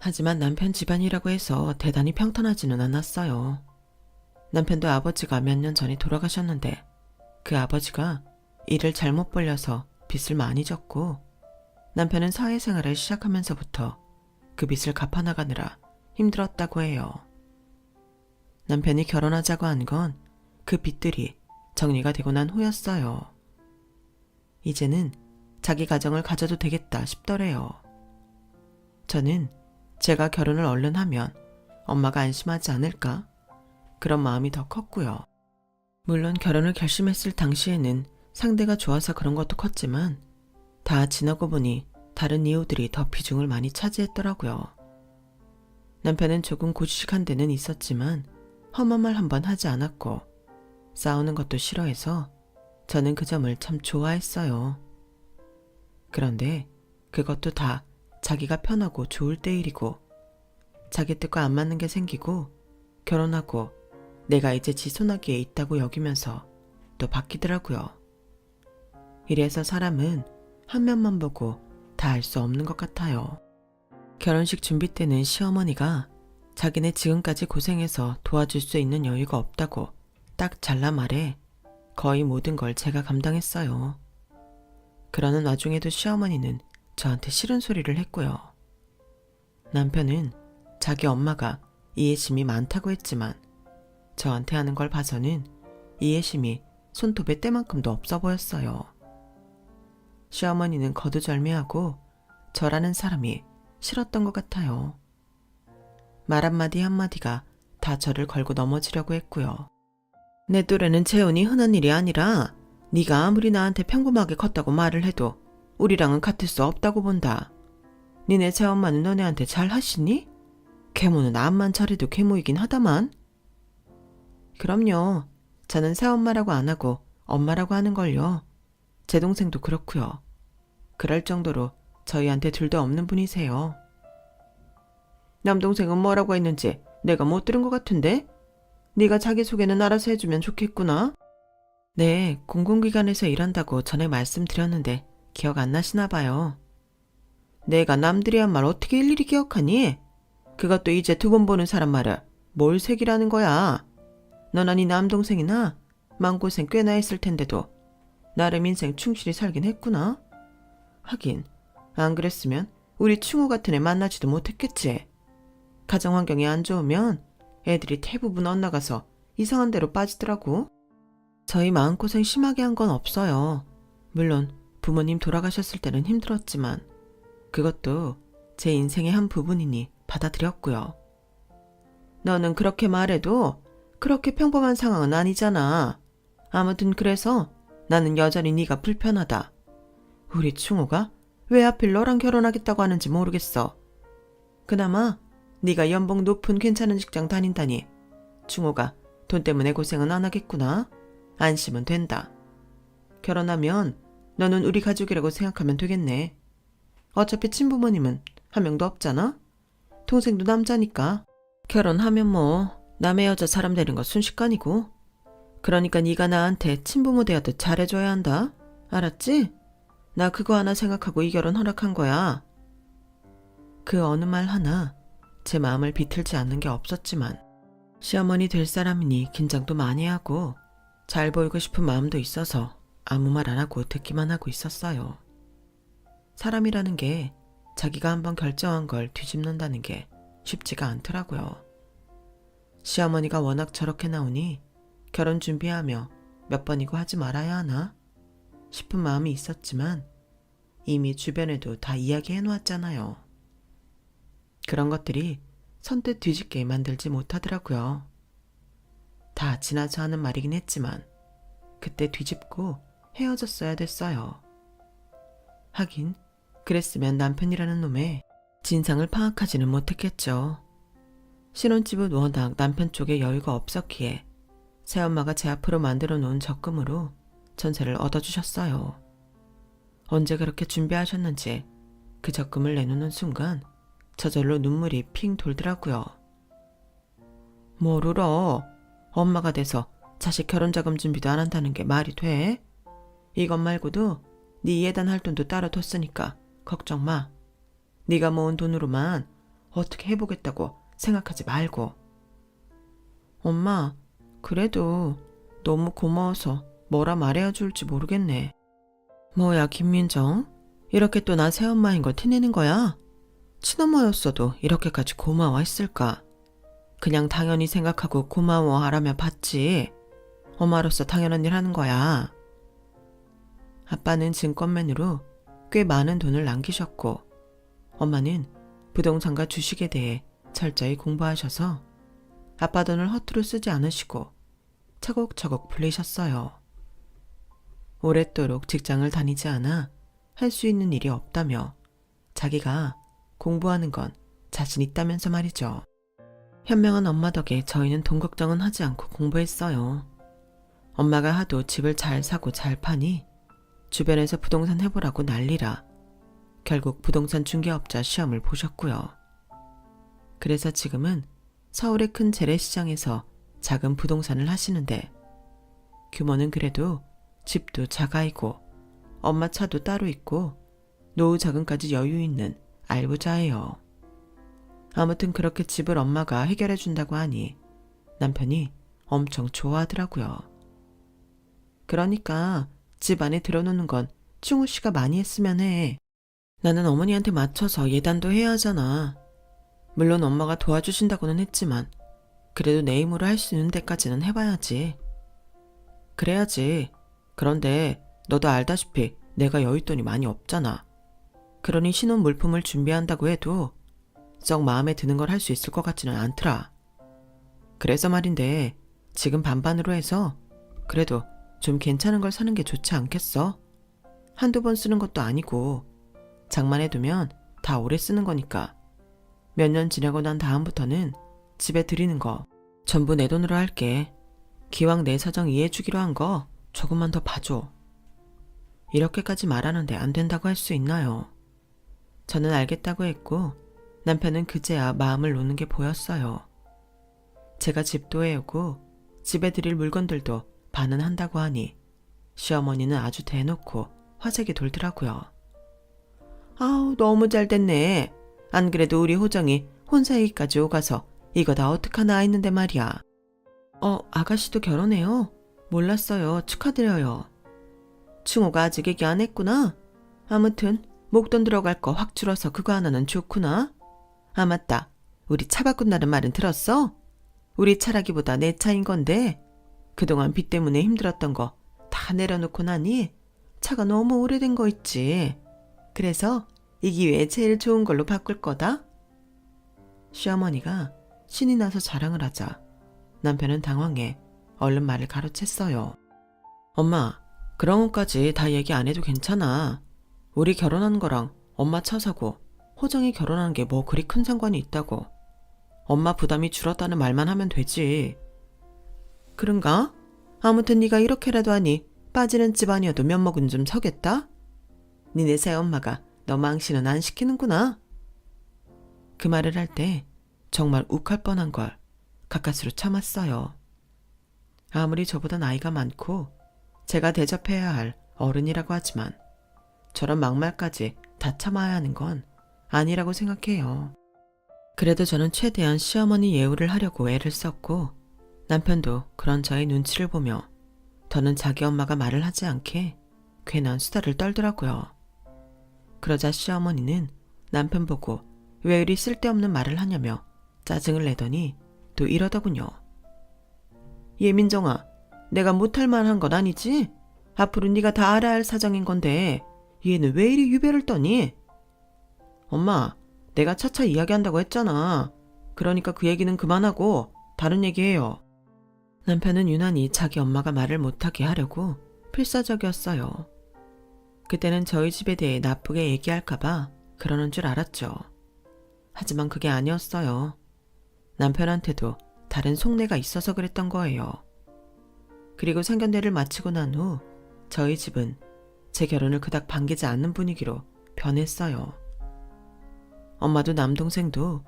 하지만 남편 집안이라고 해서 대단히 평탄하지는 않았어요. 남편도 아버지가 몇 년 전에 돌아가셨는데 그 아버지가 일을 잘못 벌려서 빚을 많이 졌고 남편은 사회생활을 시작하면서부터 그 빚을 갚아나가느라 힘들었다고 해요. 남편이 결혼하자고 한 건 그 빚들이 정리가 되고 난 후였어요. 이제는 자기 가정을 가져도 되겠다 싶더래요. 저는 제가 결혼을 얼른 하면 엄마가 안심하지 않을까? 그런 마음이 더 컸고요. 물론 결혼을 결심했을 당시에는 상대가 좋아서 그런 것도 컸지만 다 지나고 보니 다른 이유들이 더 비중을 많이 차지했더라고요. 남편은 조금 고지식한 데는 있었지만 험한 말 한 번 하지 않았고 싸우는 것도 싫어해서 저는 그 점을 참 좋아했어요. 그런데 그것도 다 자기가 편하고 좋을 때 일이고 자기 뜻과 안 맞는 게 생기고 결혼하고 내가 이제 지 손아귀에 있다고 여기면서 또 바뀌더라고요. 이래서 사람은 한 면만 보고 다 알 수 없는 것 같아요. 결혼식 준비 때는 시어머니가 자기네 지금까지 고생해서 도와줄 수 있는 여유가 없다고 딱 잘라 말해 거의 모든 걸 제가 감당했어요. 그러는 와중에도 시어머니는 저한테 싫은 소리를 했고요. 남편은 자기 엄마가 이해심이 많다고 했지만 저한테 하는 걸 봐서는 이해심이 손톱에 때만큼도 없어 보였어요. 시어머니는 거두절미하고 저라는 사람이 싫었던 것 같아요. 말 한마디 한마디가 다 저를 걸고 넘어지려고 했고요. 내 또래는 재혼이 흔한 일이 아니라 네가 아무리 나한테 평범하게 컸다고 말을 해도 우리랑은 같을 수 없다고 본다. 니네 새엄마는 너네한테 잘 하시니? 계모는 암만 잘해도 계모이긴 하다만. 그럼요. 저는 새엄마라고 안 하고 엄마라고 하는걸요. 제 동생도 그렇고요. 그럴 정도로 저희한테 둘도 없는 분이세요. 남동생은 뭐라고 했는지 내가 못 들은 것 같은데? 네가 자기소개는 알아서 해주면 좋겠구나. 네, 공공기관에서 일한다고 전에 말씀드렸는데 기억 안 나시나 봐요. 내가 남들이 한 말 어떻게 일일이 기억하니? 그것도 이제 두 번 보는 사람 말을 뭘 색이라는 거야. 너나 네 남동생이나 마음고생 꽤나 했을 텐데도 나름 인생 충실히 살긴 했구나. 하긴 안 그랬으면 우리 충우 같은 애 만나지도 못했겠지. 가정환경이 안 좋으면 애들이 대부분 엇나가서 이상한 데로 빠지더라고. 저희 마음고생 심하게 한 건 없어요. 물론 부모님 돌아가셨을 때는 힘들었지만 그것도 제 인생의 한 부분이니 받아들였고요. 너는 그렇게 말해도 그렇게 평범한 상황은 아니잖아. 아무튼 그래서 나는 여전히 네가 불편하다. 우리 충호가 왜 하필 너랑 결혼하겠다고 하는지 모르겠어. 그나마 네가 연봉 높은 괜찮은 직장 다닌다니 충호가 돈 때문에 고생은 안 하겠구나. 안심은 된다. 결혼하면 너는 우리 가족이라고 생각하면 되겠네. 어차피 친부모님은 한 명도 없잖아. 동생도 남자니까 결혼하면 뭐 남의 여자 사람 되는 거 순식간이고. 그러니까 네가 나한테 친부모 되어도 잘해줘야 한다. 알았지? 나 그거 하나 생각하고 이 결혼 허락한 거야. 그 어느 말 하나 제 마음을 비틀지 않는 게 없었지만 시어머니 될 사람이니 긴장도 많이 하고 잘 보이고 싶은 마음도 있어서 아무 말 안 하고 듣기만 하고 있었어요. 사람이라는 게 자기가 한번 결정한 걸 뒤집는다는 게 쉽지가 않더라고요. 시어머니가 워낙 저렇게 나오니 결혼 준비하며 몇 번이고 하지 말아야 하나 싶은 마음이 있었지만 이미 주변에도 다 이야기해 놓았잖아요. 그런 것들이 선뜻 뒤집게 만들지 못하더라고요. 다 지나서 하는 말이긴 했지만 그때 뒤집고 헤어졌어야 됐어요. 하긴 그랬으면 남편이라는 놈의 진상을 파악하지는 못했겠죠. 신혼집은 워낙 남편 쪽에 여유가 없었기에 새엄마가 제 앞으로 만들어 놓은 적금으로 전세를 얻어주셨어요. 언제 그렇게 준비하셨는지 그 적금을 내놓는 순간 저절로 눈물이 핑 돌더라고요. 뭘 울어. 엄마가 돼서 자식 결혼자금 준비도 안 한다는 게 말이 돼? 이것 말고도 네 예단할 돈도 따로 뒀으니까 걱정 마. 네가 모은 돈으로만 어떻게 해보겠다고 생각하지 말고. 엄마, 그래도 너무 고마워서 뭐라 말해야 줄지 모르겠네. 뭐야 김민정, 이렇게 또 나 새엄마인 걸 티내는 거야? 친엄마였어도 이렇게까지 고마워했을까? 그냥 당연히 생각하고 고마워하라며 받지. 엄마로서 당연한 일 하는 거야. 아빠는 증권맨으로 꽤 많은 돈을 남기셨고 엄마는 부동산과 주식에 대해 철저히 공부하셔서 아빠 돈을 허투루 쓰지 않으시고 차곡차곡 불리셨어요. 오랫도록 직장을 다니지 않아 할 수 있는 일이 없다며 자기가 공부하는 건 자신 있다면서 말이죠. 현명한 엄마 덕에 저희는 돈 걱정은 하지 않고 공부했어요. 엄마가 하도 집을 잘 사고 잘 파니 주변에서 부동산 해보라고 난리라 결국 부동산 중개업자 시험을 보셨고요. 그래서 지금은 서울의 큰 재래시장에서 작은 부동산을 하시는데 규모는 그래도 집도 자가이고 엄마 차도 따로 있고 노후 자금까지 여유 있는 알부자예요. 아무튼 그렇게 집을 엄마가 해결해 준다고 하니 남편이 엄청 좋아하더라고요. 그러니까 집 안에 들어놓는 건 충우 씨가 많이 했으면 해. 나는 어머니한테 맞춰서 예단도 해야 하잖아. 물론 엄마가 도와주신다고는 했지만 그래도 내 힘으로 할 수 있는 데까지는 해봐야지. 그래야지. 그런데 너도 알다시피 내가 여윳돈이 많이 없잖아. 그러니 신혼 물품을 준비한다고 해도 썩 마음에 드는 걸 할 수 있을 것 같지는 않더라. 그래서 말인데 지금 반반으로 해서 그래도 좀 괜찮은 걸 사는 게 좋지 않겠어? 한두 번 쓰는 것도 아니고 장만해두면 다 오래 쓰는 거니까 몇 년 지나고 난 다음부터는 집에 들이는 거 전부 내 돈으로 할게. 기왕 내 사정 이해해주기로 한 거 조금만 더 봐줘. 이렇게까지 말하는데 안 된다고 할 수 있나요? 저는 알겠다고 했고 남편은 그제야 마음을 놓는 게 보였어요. 제가 집도 해오고 집에 들일 물건들도 반은 한다고 하니 시어머니는 아주 대놓고 화색이 돌더라고요. 아우 너무 잘 됐네. 안 그래도 우리 호정이 혼사 얘기까지 오가서 이거 다 어떡하나 했는데 말이야. 아가씨도 결혼해요? 몰랐어요. 축하드려요. 충호가 아직 얘기 안 했구나. 아무튼 목돈 들어갈 거 확 줄어서 그거 하나는 좋구나. 아 맞다. 우리 차 바꾼다는 말은 들었어? 우리 차라기보다 내 차인 건데 그동안 빚 때문에 힘들었던 거 다 내려놓고 나니 차가 너무 오래된 거 있지. 그래서 이 기회에 제일 좋은 걸로 바꿀 거다. 시어머니가 신이 나서 자랑을 하자 남편은 당황해 얼른 말을 가로챘어요. 엄마, 그런 것까지 다 얘기 안 해도 괜찮아. 우리 결혼한 거랑 엄마 차 사고 호정이 결혼하는 게 뭐 그리 큰 상관이 있다고. 엄마 부담이 줄었다는 말만 하면 되지. 그런가? 아무튼 네가 이렇게라도 하니 빠지는 집안이어도 면목은 좀 서겠다? 니네 새엄마가 너 망신은 안 시키는구나. 그 말을 할 때 정말 욱할 뻔한 걸 가까스로 참았어요. 아무리 저보다 나이가 많고 제가 대접해야 할 어른이라고 하지만 저런 막말까지 다 참아야 하는 건 아니라고 생각해요. 그래도 저는 최대한 시어머니 예우를 하려고 애를 썼고 남편도 그런 저의 눈치를 보며 더는 자기 엄마가 말을 하지 않게 괜한 수다를 떨더라고요. 그러자 시어머니는 남편 보고 왜 이리 쓸데없는 말을 하냐며 짜증을 내더니 또 이러더군요. 예민정아, 내가 못할 만한 건 아니지? 앞으로 네가 다 알아야 할 사정인 건데 얘는 왜 이리 유배를 떠니? 엄마, 내가 차차 이야기한다고 했잖아. 그러니까 그 얘기는 그만하고 다른 얘기해요. 남편은 유난히 자기 엄마가 말을 못하게 하려고 필사적이었어요. 그때는 저희 집에 대해 나쁘게 얘기할까봐 그러는 줄 알았죠. 하지만 그게 아니었어요. 남편한테도 다른 속내가 있어서 그랬던 거예요. 그리고 상견례를 마치고 난 후 저희 집은 제 결혼을 그닥 반기지 않는 분위기로 변했어요. 엄마도 남동생도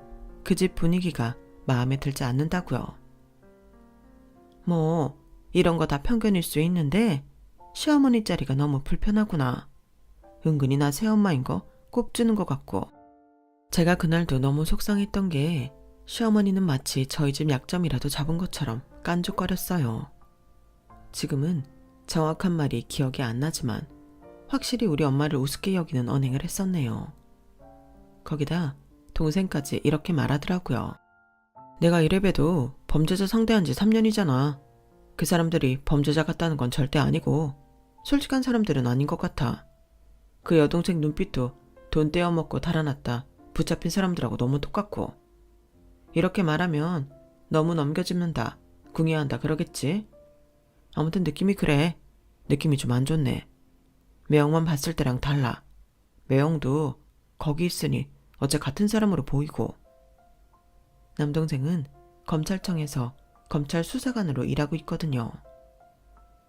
그 집 분위기가 마음에 들지 않는다고요. 뭐 이런 거 다 편견일 수 있는데 시어머니 자리가 너무 불편하구나. 은근히 나 새엄마인 거 꼽주는 것 같고. 제가 그날도 너무 속상했던 게 시어머니는 마치 저희 집 약점이라도 잡은 것처럼 깐족거렸어요. 지금은 정확한 말이 기억이 안 나지만 확실히 우리 엄마를 우습게 여기는 언행을 했었네요. 거기다 동생까지 이렇게 말하더라고요. 내가 이래봬도 범죄자 상대한 지 3년이잖아. 그 사람들이 범죄자 같다는 건 절대 아니고 솔직한 사람들은 아닌 것 같아. 그 여동생 눈빛도 돈 떼어먹고 달아났다 붙잡힌 사람들하고 너무 똑같고. 이렇게 말하면 너무 넘겨짚는다, 궁예한다 그러겠지. 아무튼 느낌이 그래. 느낌이 좀 안 좋네. 매형만 봤을 때랑 달라. 매형도 거기 있으니 어째 같은 사람으로 보이고. 남동생은 검찰청에서 검찰 수사관으로 일하고 있거든요.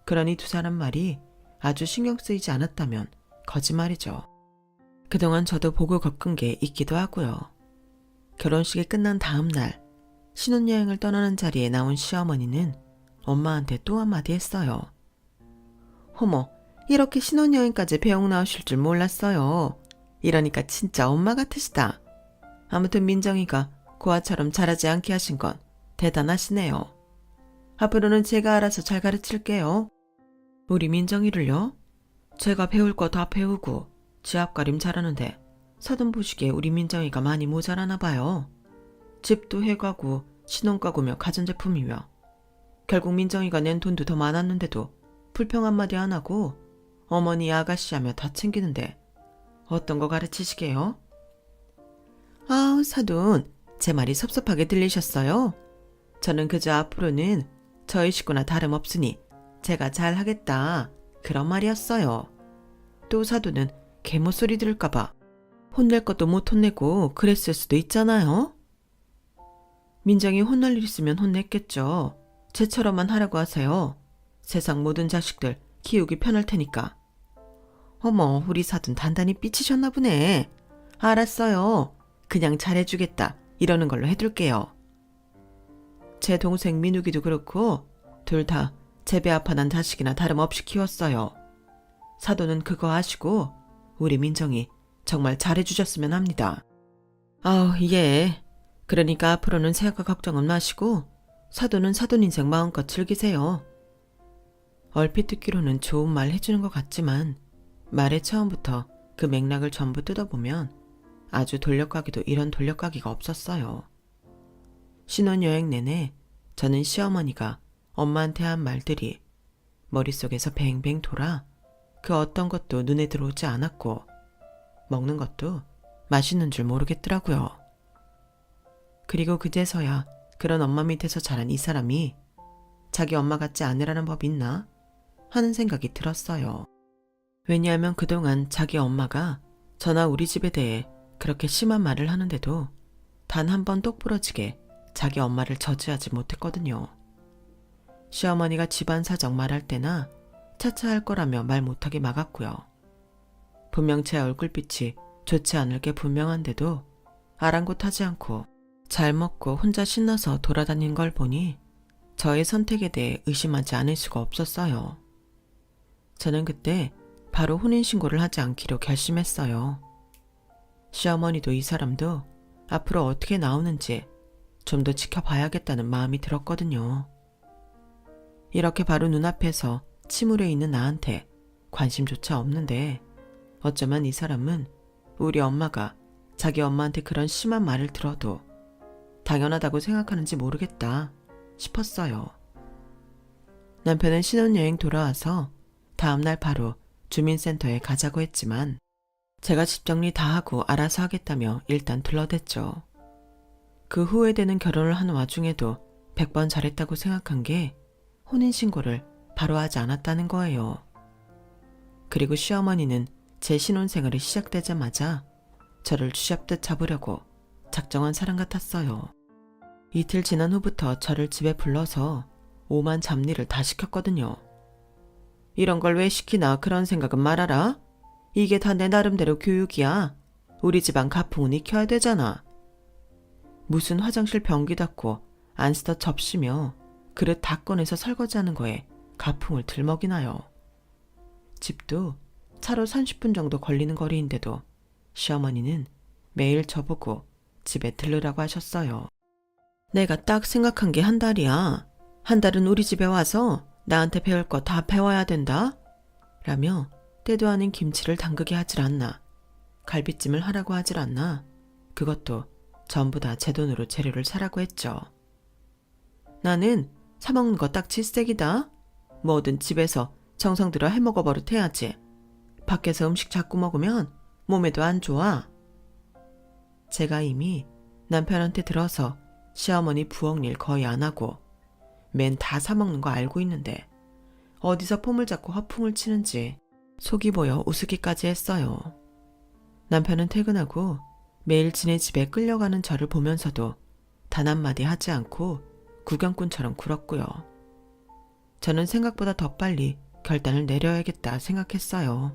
그러니 두 사람 말이 아주 신경 쓰이지 않았다면 거짓말이죠. 그동안 저도 보고 겪은 게 있기도 하고요. 결혼식이 끝난 다음 날 신혼여행을 떠나는 자리에 나온 시어머니는 엄마한테 또 한마디 했어요. 어머, 이렇게 신혼여행까지 배웅 나오실 줄 몰랐어요. 이러니까 진짜 엄마 같으시다. 아무튼 민정이가 고아처럼 자라지 않게 하신 건 대단하시네요. 앞으로는 제가 알아서 잘 가르칠게요. 우리 민정이를요? 제가 배울 거 다 배우고 지 앞가림 잘하는데 사돈 보시기에 우리 민정이가 많이 모자라나 봐요. 집도 해가고 신혼가구며 가전제품이며 결국 민정이가 낸 돈도 더 많았는데도 불평 한마디 안 하고 어머니 아가씨 하며 다 챙기는데 어떤 거 가르치시게요? 아우 사돈, 제 말이 섭섭하게 들리셨어요? 저는 그저 앞으로는 저희 식구나 다름없으니 제가 잘하겠다 그런 말이었어요. 또 사돈은 개모소리 들을까봐 혼낼 것도 못 혼내고 그랬을 수도 있잖아요. 민정이 혼날 일 있으면 혼냈겠죠. 쟤처럼만 하라고 하세요. 세상 모든 자식들 키우기 편할 테니까. 어머, 우리 사돈 단단히 삐치셨나 보네. 알았어요. 그냥 잘해주겠다 이러는 걸로 해둘게요. 제 동생 민욱이도 그렇고 둘 다 제 배 아파 난 자식이나 다름없이 키웠어요. 사돈은 그거 아시고 우리 민정이 정말 잘해주셨으면 합니다. 아우 예. 그러니까 앞으로는 생각과 걱정은 마시고 사돈은 사돈 인생 마음껏 즐기세요. 얼핏 듣기로는 좋은 말 해주는 것 같지만 말의 처음부터 그 맥락을 전부 뜯어보면 아주 돌려가기도 이런 돌려가기가 없었어요. 신혼여행 내내 저는 시어머니가 엄마한테 한 말들이 머릿속에서 뱅뱅 돌아 그 어떤 것도 눈에 들어오지 않았고 먹는 것도 맛있는 줄 모르겠더라고요. 그리고 그제서야 그런 엄마 밑에서 자란 이 사람이 자기 엄마 같지 않으라는 법이 있나 하는 생각이 들었어요. 왜냐하면 그동안 자기 엄마가 저나 우리 집에 대해 그렇게 심한 말을 하는데도 단 한 번 똑부러지게 자기 엄마를 저지하지 못했거든요. 시어머니가 집안 사정 말할 때나 차차 할 거라며 말 못하게 막았고요. 분명 제 얼굴빛이 좋지 않을 게 분명한데도 아랑곳하지 않고 잘 먹고 혼자 신나서 돌아다닌 걸 보니 저의 선택에 대해 의심하지 않을 수가 없었어요. 저는 그때 바로 혼인신고를 하지 않기로 결심했어요. 시어머니도 이 사람도 앞으로 어떻게 나오는지 좀 더 지켜봐야겠다는 마음이 들었거든요. 이렇게 바로 눈앞에서 침울해 있는 나한테 관심조차 없는데 어쩌면 이 사람은 우리 엄마가 자기 엄마한테 그런 심한 말을 들어도 당연하다고 생각하는지 모르겠다 싶었어요. 남편은 신혼여행 돌아와서 다음날 바로 주민센터에 가자고 했지만 제가 집 정리 다 하고 알아서 하겠다며 일단 둘러댔죠. 그 후회되는 결혼을 한 와중에도 100번 잘했다고 생각한 게 혼인신고를 바로 하지 않았다는 거예요. 그리고 시어머니는 제 신혼생활이 시작되자마자 저를 쥐잡듯 잡으려고 작정한 사람 같았어요. 이틀 지난 후부터 저를 집에 불러서 오만 잡일을 다 시켰거든요. 이런 걸 왜 시키나 그런 생각은 말아라. 이게 다 내 나름대로 교육이야. 우리 집안 가풍은 익혀야 되잖아. 무슨 화장실 변기 닦고 안 쓰던 접시며 그릇 다 꺼내서 설거지하는 거에 가풍을 들먹이나요. 집도 차로 30분 정도 걸리는 거리인데도 시어머니는 매일 저보고 집에 들르라고 하셨어요. 내가 딱 생각한 게 한 달이야. 한 달은 우리 집에 와서 나한테 배울 거 다 배워야 된다. 라며 때도 아닌 김치를 담그게 하질 않나. 갈비찜을 하라고 하질 않나. 그것도 전부 다 제 돈으로 재료를 사라고 했죠. 나는 사먹는 거 딱 질색이다. 뭐든 집에서 정성 들여 해먹어 버릇해야지. 밖에서 음식 자꾸 먹으면 몸에도 안 좋아. 제가 이미 남편한테 들어서 시어머니 부엌 일 거의 안 하고 맨 다 사먹는 거 알고 있는데 어디서 폼을 잡고 허풍을 치는지 속이 보여 우스기까지 했어요. 남편은 퇴근하고 매일 지네 집에 끌려가는 저를 보면서도 단 한마디 하지 않고 구경꾼처럼 굴었고요. 저는 생각보다 더 빨리 결단을 내려야겠다 생각했어요.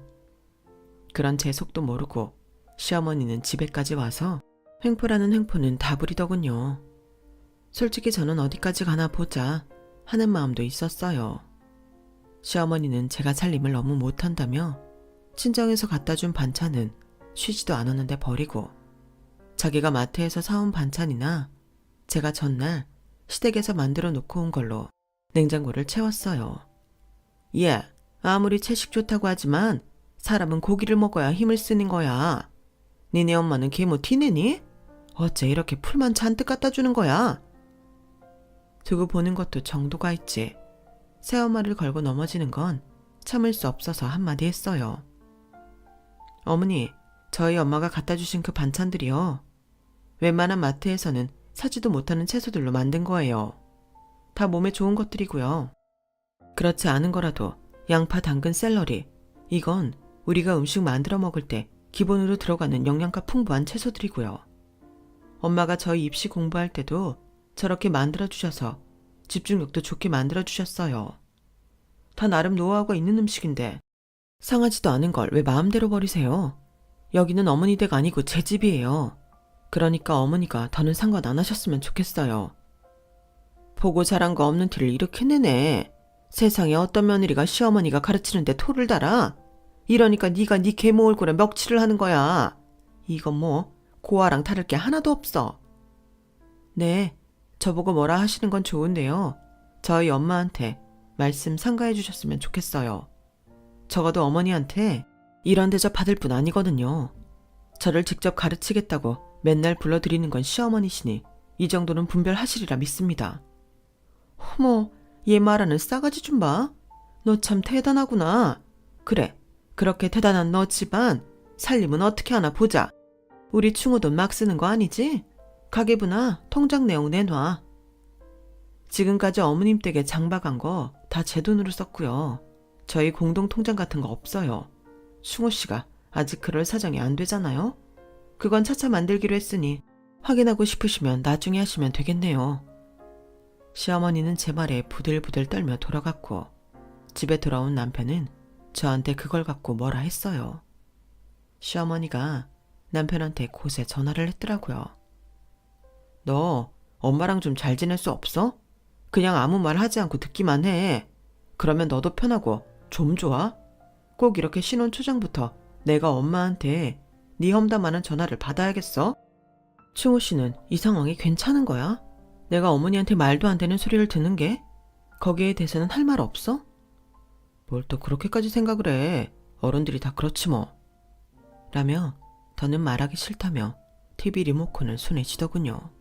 그런 제 속도 모르고 시어머니는 집에까지 와서 횡포라는 횡포는 다 부리더군요. 솔직히 저는 어디까지 가나 보자 하는 마음도 있었어요. 시어머니는 제가 살림을 너무 못한다며 친정에서 갖다 준 반찬은 쉬지도 않았는데 버리고 자기가 마트에서 사온 반찬이나 제가 전날 시댁에서 만들어 놓고 온 걸로 냉장고를 채웠어요. 예, 아무리 채식 좋다고 하지만 사람은 고기를 먹어야 힘을 쓰는 거야. 니네 엄마는 걔 뭐 티내니? 어째 이렇게 풀만 잔뜩 갖다 주는 거야? 두고 보는 것도 정도가 있지. 새엄마를 걸고 넘어지는 건 참을 수 없어서 한마디 했어요. 어머니, 저희 엄마가 갖다 주신 그 반찬들이요. 웬만한 마트에서는 사지도 못하는 채소들로 만든 거예요. 다 몸에 좋은 것들이고요. 그렇지 않은 거라도 양파, 당근, 샐러리, 이건 우리가 음식 만들어 먹을 때 기본으로 들어가는 영양가 풍부한 채소들이고요. 엄마가 저희 입시 공부할 때도 저렇게 만들어 주셔서 집중력도 좋게 만들어 주셨어요. 다 나름 노하우가 있는 음식인데 상하지도 않은 걸 왜 마음대로 버리세요? 여기는 어머니 댁 아니고 제 집이에요. 그러니까 어머니가 더는 상관 안 하셨으면 좋겠어요. 보고 자란 거 없는 티를 이렇게 내네. 세상에 어떤 며느리가 시어머니가 가르치는데 토를 달아? 이러니까 네가 네 계모 얼굴에 먹칠을 하는 거야. 이건 뭐 고아랑 다를 게 하나도 없어. 네, 저보고 뭐라 하시는 건 좋은데요. 저희 엄마한테 말씀 삼가해 주셨으면 좋겠어요. 적어도 어머니한테 이런 대접 받을 뿐 아니거든요. 저를 직접 가르치겠다고 맨날 불러드리는 건 시어머니시니 이 정도는 분별하시리라 믿습니다. 어머, 얘 말하는 싸가지 좀 봐. 너 참 대단하구나. 그래, 그렇게 대단한 너 집안 살림은 어떻게 하나 보자. 우리 충우 돈 막 쓰는 거 아니지? 가계부나 통장 내용 내놔. 지금까지 어머님 댁에 장박한 거 다 제 돈으로 썼고요. 저희 공동 통장 같은 거 없어요. 충우 씨가 아직 그럴 사정이 안 되잖아요. 그건 차차 만들기로 했으니 확인하고 싶으시면 나중에 하시면 되겠네요. 시어머니는 제 말에 부들부들 떨며 돌아갔고 집에 돌아온 남편은 저한테 그걸 갖고 뭐라 했어요. 시어머니가 남편한테 곳에 전화를 했더라고요. 너 엄마랑 좀 잘 지낼 수 없어? 그냥 아무 말 하지 않고 듣기만 해. 그러면 너도 편하고 좀 좋아? 꼭 이렇게 신혼 초장부터 내가 엄마한테 네 험담하는 전화를 받아야겠어? 충호 씨는 이 상황이 괜찮은 거야? 내가 어머니한테 말도 안 되는 소리를 듣는 게? 거기에 대해서는 할 말 없어? 뭘 또 그렇게까지 생각을 해. 어른들이 다 그렇지 뭐. 라며 더는 말하기 싫다며 TV 리모컨을 손에 쥐더군요.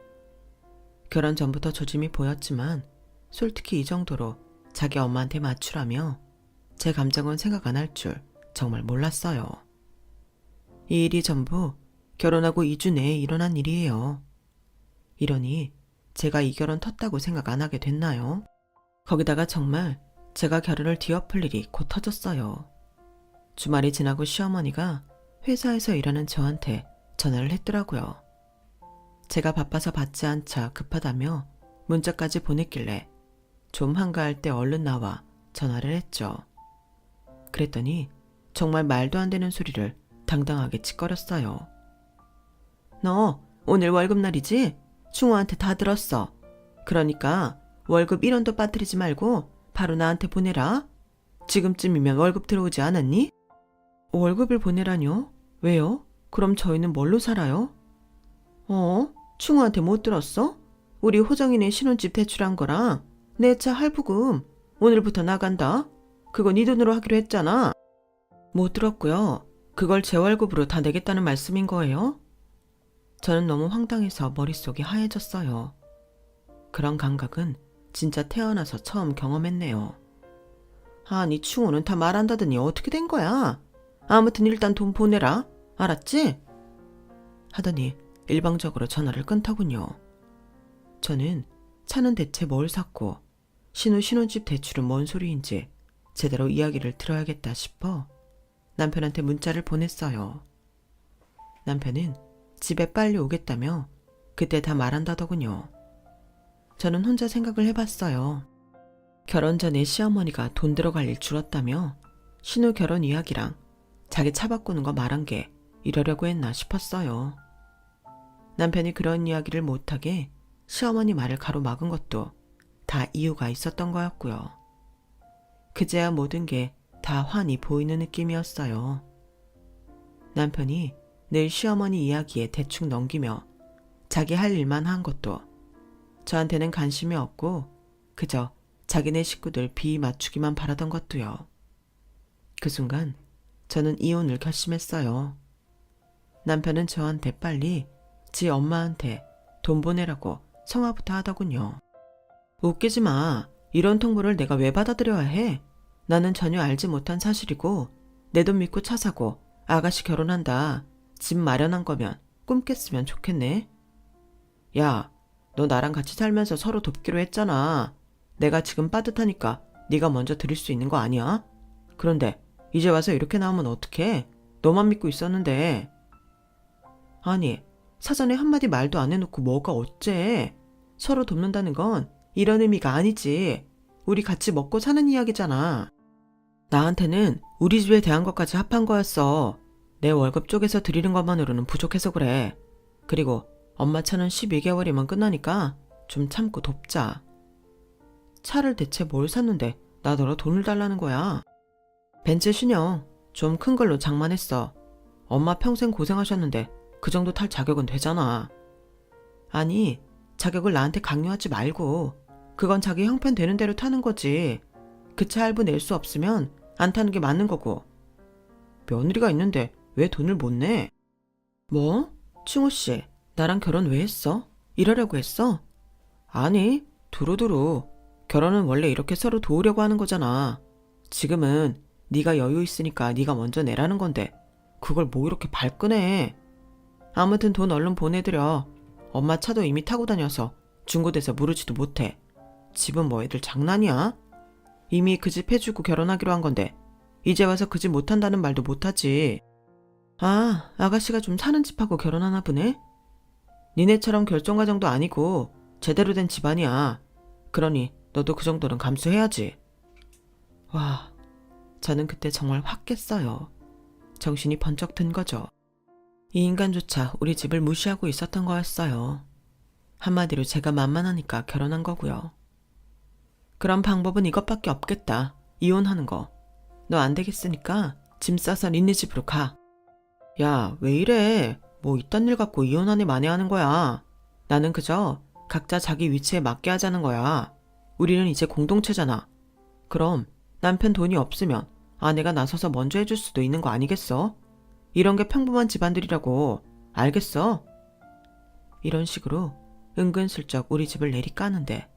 결혼 전부터 조짐이 보였지만 솔직히 이 정도로 자기 엄마한테 맞추라며 제 감정은 생각 안 할 줄 정말 몰랐어요. 이 일이 전부 결혼하고 2주 내에 일어난 일이에요. 이러니 제가 이 결혼 텄다고 생각 안 하게 됐나요? 거기다가 정말 제가 결혼을 뒤엎을 일이 곧 터졌어요. 주말이 지나고 시어머니가 회사에서 일하는 저한테 전화를 했더라고요. 제가 바빠서 받지 않자 급하다며 문자까지 보냈길래 좀 한가할 때 얼른 나와 전화를 했죠. 그랬더니 정말 말도 안 되는 소리를 당당하게 짓거렸어요. 너 오늘 월급날이지? 충호한테 다 들었어. 그러니까 월급 1원도 빠뜨리지 말고 바로 나한테 보내라. 지금쯤이면 월급 들어오지 않았니? 월급을 보내라뇨? 왜요? 그럼 저희는 뭘로 살아요? 충호한테 못 들었어? 우리 호정이네 신혼집 대출한 거랑 내 차 할부금 오늘부터 나간다. 그거 네 돈으로 하기로 했잖아. 못 들었고요. 그걸 제 월급으로 다 내겠다는 말씀인 거예요? 저는 너무 황당해서 머릿속이 하얘졌어요. 그런 감각은 진짜 태어나서 처음 경험했네요. 아니 충호는 다 말한다더니 어떻게 된 거야? 아무튼 일단 돈 보내라. 알았지? 하더니 일방적으로 전화를 끊더군요. 저는 차는 대체 뭘 샀고 신혼집 대출은 뭔 소리인지 제대로 이야기를 들어야겠다 싶어 남편한테 문자를 보냈어요. 남편은 집에 빨리 오겠다며 그때 다 말한다더군요. 저는 혼자 생각을 해봤어요. 결혼 전에 시어머니가 돈 들어갈 일 줄었다며 신우 결혼 이야기랑 자기 차 바꾸는 거 말한 게 이러려고 했나 싶었어요. 남편이 그런 이야기를 못하게 시어머니 말을 가로막은 것도 다 이유가 있었던 거였고요. 그제야 모든 게 다 환히 보이는 느낌이었어요. 남편이 늘 시어머니 이야기에 대충 넘기며 자기 할 일만 한 것도 저한테는 관심이 없고 그저 자기네 식구들 비위 맞추기만 바라던 것도요. 그 순간 저는 이혼을 결심했어요. 남편은 저한테 빨리 지 엄마한테 돈 보내라고 성화부터 하더군요. 웃기지 마. 이런 통보를 내가 왜 받아들여야 해? 나는 전혀 알지 못한 사실이고 내 돈 믿고 차 사고 아가씨 결혼한다. 집 마련한 거면 꿈 깼으면 좋겠네. 야, 너 나랑 같이 살면서 서로 돕기로 했잖아. 내가 지금 빠듯하니까 네가 먼저 드릴 수 있는 거 아니야? 그런데 이제 와서 이렇게 나오면 어떡해? 너만 믿고 있었는데. 아니, 사전에 한마디 말도 안 해놓고 뭐가 어째? 서로 돕는다는 건 이런 의미가 아니지. 우리 같이 먹고 사는 이야기잖아. 나한테는 우리 집에 대한 것까지 합한 거였어. 내 월급 쪽에서 드리는 것만으로는 부족해서 그래. 그리고 엄마 차는 12개월이면 끝나니까 좀 참고 돕자. 차를 대체 뭘 샀는데 나더러 돈을 달라는 거야. 벤츠 신형 좀 큰 걸로 장만했어. 엄마 평생 고생하셨는데 그 정도 탈 자격은 되잖아. 아니, 자격을 나한테 강요하지 말고 그건 자기 형편되는 대로 타는 거지. 그 차 할부 낼 수 없으면 안 타는 게 맞는 거고. 며느리가 있는데 왜 돈을 못 내? 뭐? 충우씨, 나랑 결혼 왜 했어? 이러려고 했어? 아니, 두루두루. 결혼은 원래 이렇게 서로 도우려고 하는 거잖아. 지금은 네가 여유 있으니까 네가 먼저 내라는 건데 그걸 뭐 이렇게 발끈해. 아무튼 돈 얼른 보내드려. 엄마 차도 이미 타고 다녀서 중고돼서 모르지도 못해. 집은 뭐 애들 장난이야? 이미 그 집 해주고 결혼하기로 한 건데 이제 와서 그 집 못한다는 말도 못하지. 아, 아가씨가 좀 사는 집하고 결혼하나 보네? 니네처럼 결정과정도 아니고 제대로 된 집안이야. 그러니 너도 그 정도는 감수해야지. 와, 저는 그때 정말 확 깼어요. 정신이 번쩍 든 거죠. 이 인간조차 우리 집을 무시하고 있었던 거였어요. 한마디로 제가 만만하니까 결혼한 거고요. 그럼 방법은 이것밖에 없겠다. 이혼하는 거. 너 안 되겠으니까 짐 싸서 니네 집으로 가. 야, 왜 이래? 뭐 이딴 일 갖고 이혼하니 만회하는 거야. 나는 그저 각자 자기 위치에 맞게 하자는 거야. 우리는 이제 공동체잖아. 그럼 남편 돈이 없으면 아내가 나서서 먼저 해줄 수도 있는 거 아니겠어? 이런 게 평범한 집안들이라고. 알겠어? 이런 식으로 은근슬쩍 우리 집을 내리까는데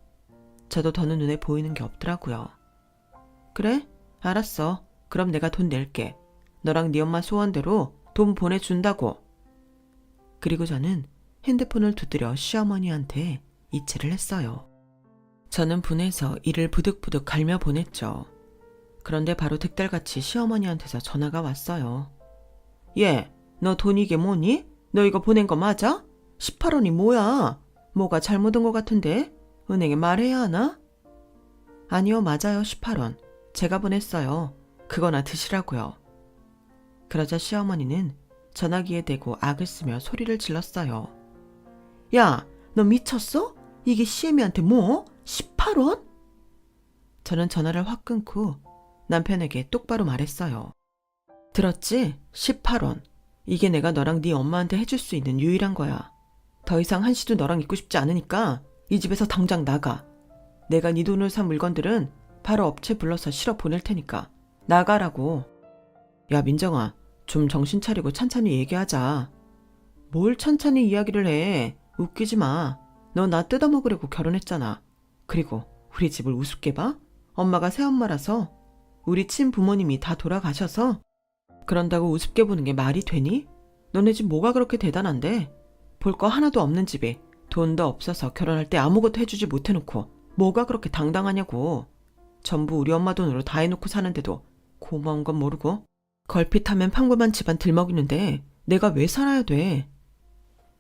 저도 더는 눈에 보이는 게 없더라고요. 그래? 알았어. 그럼 내가 돈 낼게. 너랑 네 엄마 소원대로 돈 보내준다고. 그리고 저는 핸드폰을 두드려 시어머니한테 이체를 했어요. 저는 분해서 이를 부득부득 갈며 보냈죠. 그런데 바로 득달같이 시어머니한테서 전화가 왔어요. 얘, 너 돈 이게 뭐니? 너 이거 보낸 거 맞아? 18원이 뭐야? 뭐가 잘못된 거 같은데? 은행에 말해야 하나? 아니요, 맞아요. 18원. 제가 보냈어요. 그거나 드시라고요. 그러자 시어머니는 전화기에 대고 악을 쓰며 소리를 질렀어요. 야, 너 미쳤어? 이게 시애미한테 뭐? 18원? 저는 전화를 확 끊고 남편에게 똑바로 말했어요. 들었지? 18원. 이게 내가 너랑 네 엄마한테 해줄 수 있는 유일한 거야. 더 이상 한시도 너랑 있고 싶지 않으니까 이 집에서 당장 나가. 내가 네 돈으로 산 물건들은 바로 업체 불러서 실어 보낼 테니까 나가라고. 야, 민정아, 좀 정신 차리고 찬찬히 얘기하자. 뭘 찬찬히 이야기를 해. 웃기지 마. 너 나 뜯어먹으려고 결혼했잖아. 그리고 우리 집을 우습게 봐? 엄마가 새엄마라서 우리 친부모님이 다 돌아가셔서 그런다고 우습게 보는 게 말이 되니? 너네 집 뭐가 그렇게 대단한데? 볼 거 하나도 없는 집에 돈도 없어서 결혼할 때 아무것도 해주지 못해놓고 뭐가 그렇게 당당하냐고. 전부 우리 엄마 돈으로 다 해놓고 사는데도 고마운 건 모르고 걸핏하면 평범한 집안 들먹이는데 내가 왜 살아야 돼?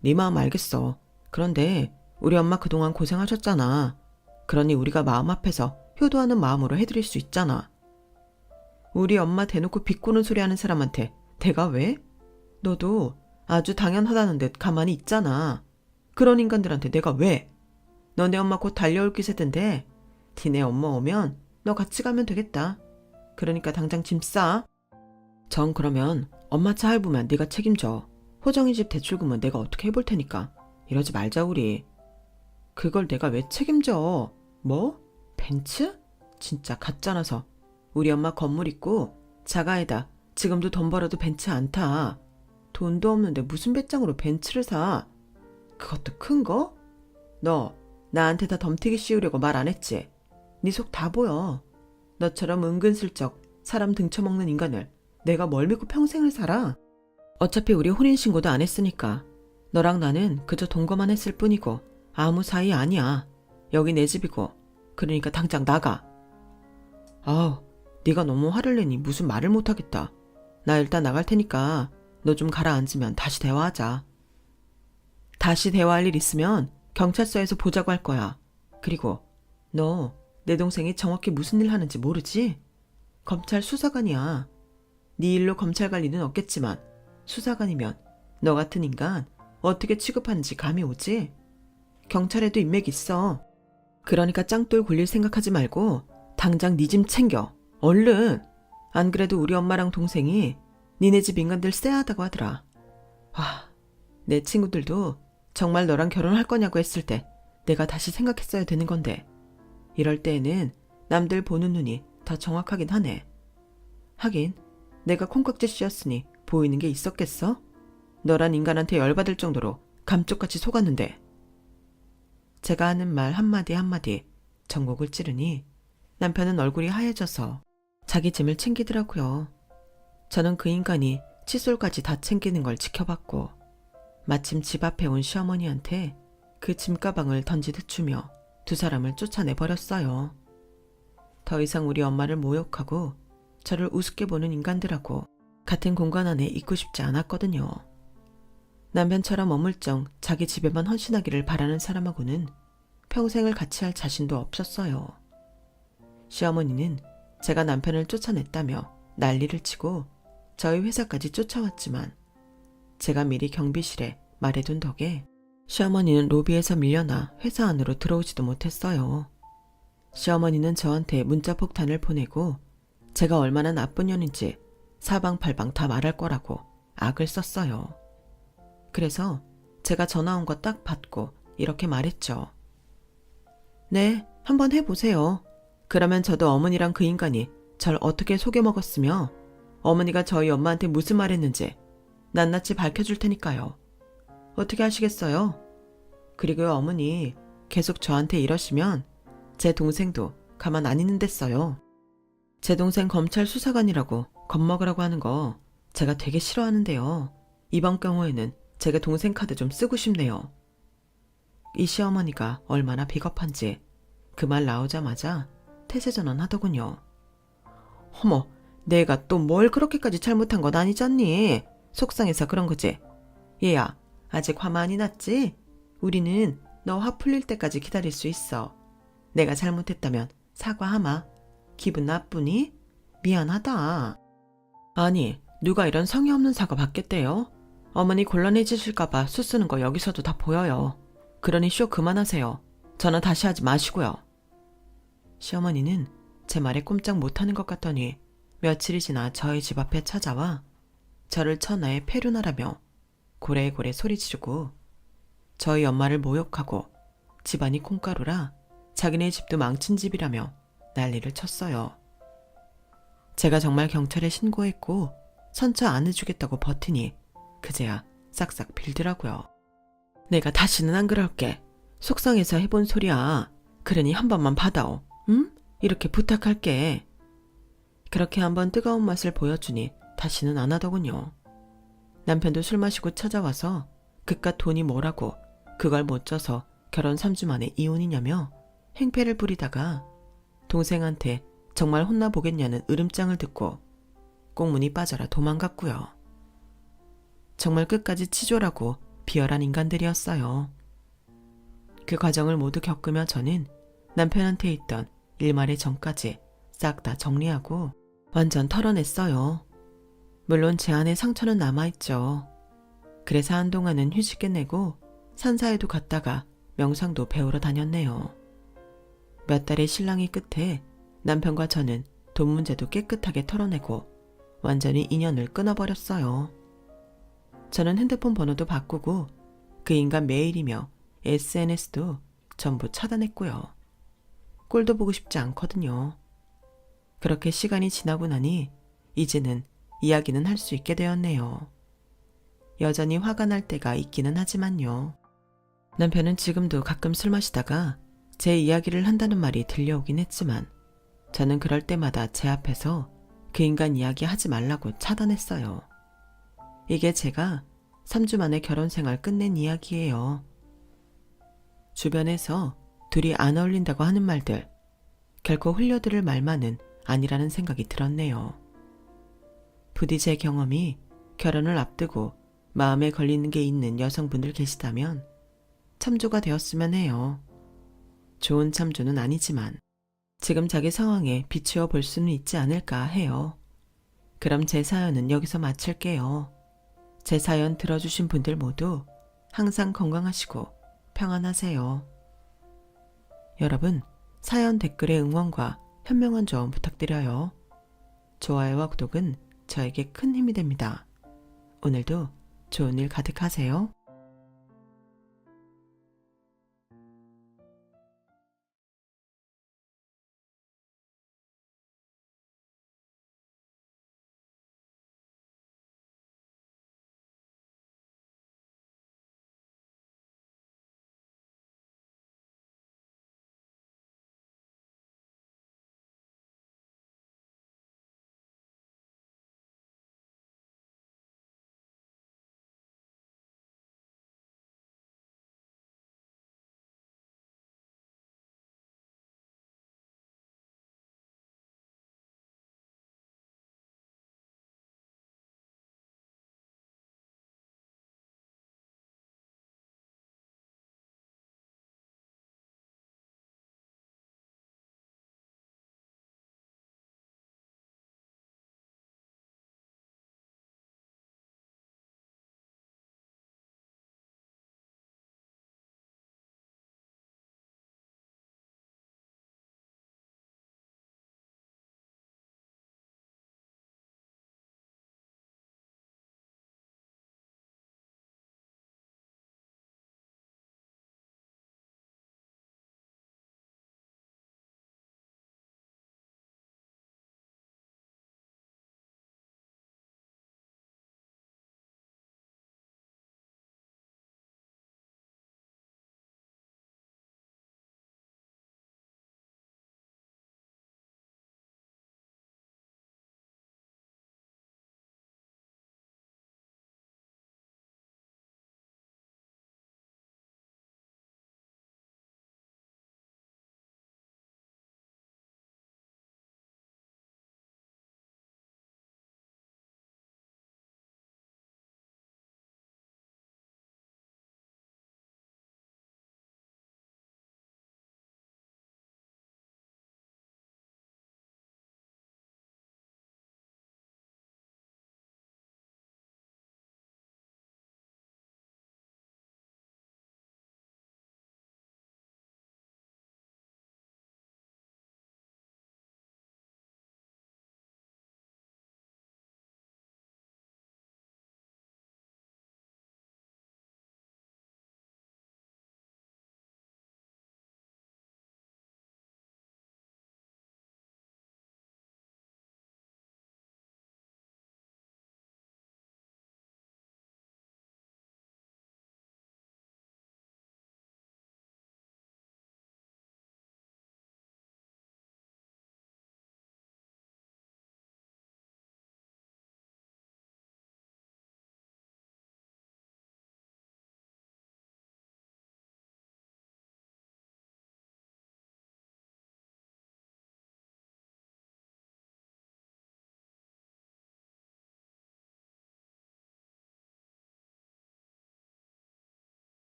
네 마음 알겠어. 그런데 우리 엄마 그동안 고생하셨잖아. 그러니 우리가 마음 앞에서 효도하는 마음으로 해드릴 수 있잖아. 우리 엄마 대놓고 비꼬는 소리 하는 사람한테 내가 왜? 너도 아주 당연하다는 듯 가만히 있잖아. 그런 인간들한테 내가 왜? 너네 엄마 곧 달려올 기세던데 니네 엄마 오면 너 같이 가면 되겠다. 그러니까 당장 짐 싸. 정 그러면 엄마 차 할부면 네가 책임져. 호정이 집 대출금은 내가 어떻게 해볼 테니까 이러지 말자 우리. 그걸 내가 왜 책임져? 뭐? 벤츠? 진짜 가짜나서. 우리 엄마 건물 있고 자가에다 지금도 돈 벌어도 벤츠 안 타. 돈도 없는데 무슨 배짱으로 벤츠를 사. 그것도 큰 거? 너 나한테 다 덤태기 씌우려고 말 안 했지? 네 속 다 보여. 너처럼 은근슬쩍 사람 등쳐먹는 인간을 내가 뭘 믿고 평생을 살아? 어차피 우리 혼인신고도 안 했으니까 너랑 나는 그저 동거만 했을 뿐이고 아무 사이 아니야. 여기 내 집이고. 그러니까 당장 나가. 아우, 네가 너무 화를 내니 무슨 말을 못하겠다. 나 일단 나갈 테니까 너 좀 가라앉으면 다시 대화하자. 다시 대화할 일 있으면 경찰서에서 보자고 할 거야. 그리고 너 내 동생이 정확히 무슨 일 하는지 모르지? 검찰 수사관이야. 네 일로 검찰 갈 일은 없겠지만 수사관이면 너 같은 인간 어떻게 취급하는지 감이 오지? 경찰에도 인맥 있어. 그러니까 짱돌 굴릴 생각하지 말고 당장 네 짐 챙겨. 얼른. 안 그래도 우리 엄마랑 동생이 니네 집 인간들 쎄하다고 하더라. 와, 내 친구들도 정말 너랑 결혼할 거냐고 했을 때 내가 다시 생각했어야 되는 건데 이럴 때에는 남들 보는 눈이 더 정확하긴 하네. 하긴 내가 콩깍지 씌었으니 보이는 게 있었겠어? 너란 인간한테 열받을 정도로 감쪽같이 속았는데. 제가 하는 말 한마디 한마디 전곡을 찌르니 남편은 얼굴이 하얘져서 자기 짐을 챙기더라고요. 저는 그 인간이 칫솔까지 다 챙기는 걸 지켜봤고 마침 집 앞에 온 시어머니한테 그 짐가방을 던지듯 주며 두 사람을 쫓아내 버렸어요. 더 이상 우리 엄마를 모욕하고 저를 우습게 보는 인간들하고 같은 공간 안에 있고 싶지 않았거든요. 남편처럼 어물쩡 자기 집에만 헌신하기를 바라는 사람하고는 평생을 같이 할 자신도 없었어요. 시어머니는 제가 남편을 쫓아냈다며 난리를 치고 저희 회사까지 쫓아왔지만 제가 미리 경비실에 말해둔 덕에 시어머니는 로비에서 밀려나 회사 안으로 들어오지도 못했어요. 시어머니는 저한테 문자 폭탄을 보내고 제가 얼마나 나쁜 년인지 사방팔방 다 말할 거라고 악을 썼어요. 그래서 제가 전화 온 거 딱 받고 이렇게 말했죠. 네, 한번 해보세요. 그러면 저도 어머니랑 그 인간이 절 어떻게 속여먹었으며 어머니가 저희 엄마한테 무슨 말 했는지 낱낱이 밝혀줄 테니까요. 어떻게 하시겠어요? 그리고 어머니 계속 저한테 이러시면 제 동생도 가만 안 있는댔어요. 제 동생 검찰 수사관이라고 겁먹으라고 하는 거 제가 되게 싫어하는데요. 이번 경우에는 제가 동생 카드 좀 쓰고 싶네요. 이 시어머니가 얼마나 비겁한지 그 말 나오자마자 태세전환 하더군요. 어머, 내가 또 뭘 그렇게까지 잘못한 건 아니잖니? 속상해서 그런 거지. 얘야, 아직 화 많이 났지? 우리는 너 화 풀릴 때까지 기다릴 수 있어. 내가 잘못했다면 사과하마. 기분 나쁘니? 미안하다. 아니, 누가 이런 성의 없는 사과 받겠대요? 어머니 곤란해지실까봐 수쓰는 거 여기서도 다 보여요. 그러니 쇼 그만하세요. 전화 다시 하지 마시고요. 시어머니는 제 말에 꼼짝 못하는 것 같더니 며칠이 지나 저희 집 앞에 찾아와 저를 천하의 페루나라며 고래고래 소리 지르고 저희 엄마를 모욕하고 집안이 콩가루라 자기네 집도 망친 집이라며 난리를 쳤어요. 제가 정말 경찰에 신고했고 선처 안 해주겠다고 버티니 그제야 싹싹 빌더라고요. 내가 다시는 안 그럴게. 속상해서 해본 소리야. 그러니 한 번만 받아오. 응? 이렇게 부탁할게. 그렇게 한번 뜨거운 맛을 보여주니 다시는 안 하더군요. 남편도 술 마시고 찾아와서 그깟 돈이 뭐라고 그걸 못 줘서 결혼 3주 만에 이혼이냐며 행패를 부리다가 동생한테 정말 혼나보겠냐는 으름장을 듣고 꽁문이 빠져라 도망갔고요. 정말 끝까지 치졸하고 비열한 인간들이었어요. 그 과정을 모두 겪으며 저는 남편한테 있던 일말의 정까지 싹 다 정리하고 완전 털어냈어요. 물론 제 안에 상처는 남아있죠. 그래서 한동안은 휴직을 내고 산사에도 갔다가 명상도 배우러 다녔네요. 몇 달의 실랑이 끝에 남편과 저는 돈 문제도 깨끗하게 털어내고 완전히 인연을 끊어버렸어요. 저는 핸드폰 번호도 바꾸고 그 인간 메일이며 SNS도 전부 차단했고요. 꼴도 보고 싶지 않거든요. 그렇게 시간이 지나고 나니 이제는 이야기는 할 수 있게 되었네요. 여전히 화가 날 때가 있기는 하지만요. 남편은 지금도 가끔 술 마시다가 제 이야기를 한다는 말이 들려오긴 했지만 저는 그럴 때마다 제 앞에서 그 인간 이야기 하지 말라고 차단했어요. 이게 제가 3주 만에 결혼 생활 끝낸 이야기예요. 주변에서 둘이 안 어울린다고 하는 말들, 결코 흘려들을 말만은 아니라는 생각이 들었네요. 부디 제 경험이 결혼을 앞두고 마음에 걸리는 게 있는 여성분들 계시다면 참조가 되었으면 해요. 좋은 참조는 아니지만 지금 자기 상황에 비추어 볼 수는 있지 않을까 해요. 그럼 제 사연은 여기서 마칠게요. 제 사연 들어주신 분들 모두 항상 건강하시고 평안하세요. 여러분, 사연 댓글에 응원과 현명한 조언 부탁드려요. 좋아요와 구독은 저에게 큰 힘이 됩니다. 오늘도 좋은 일 가득하세요.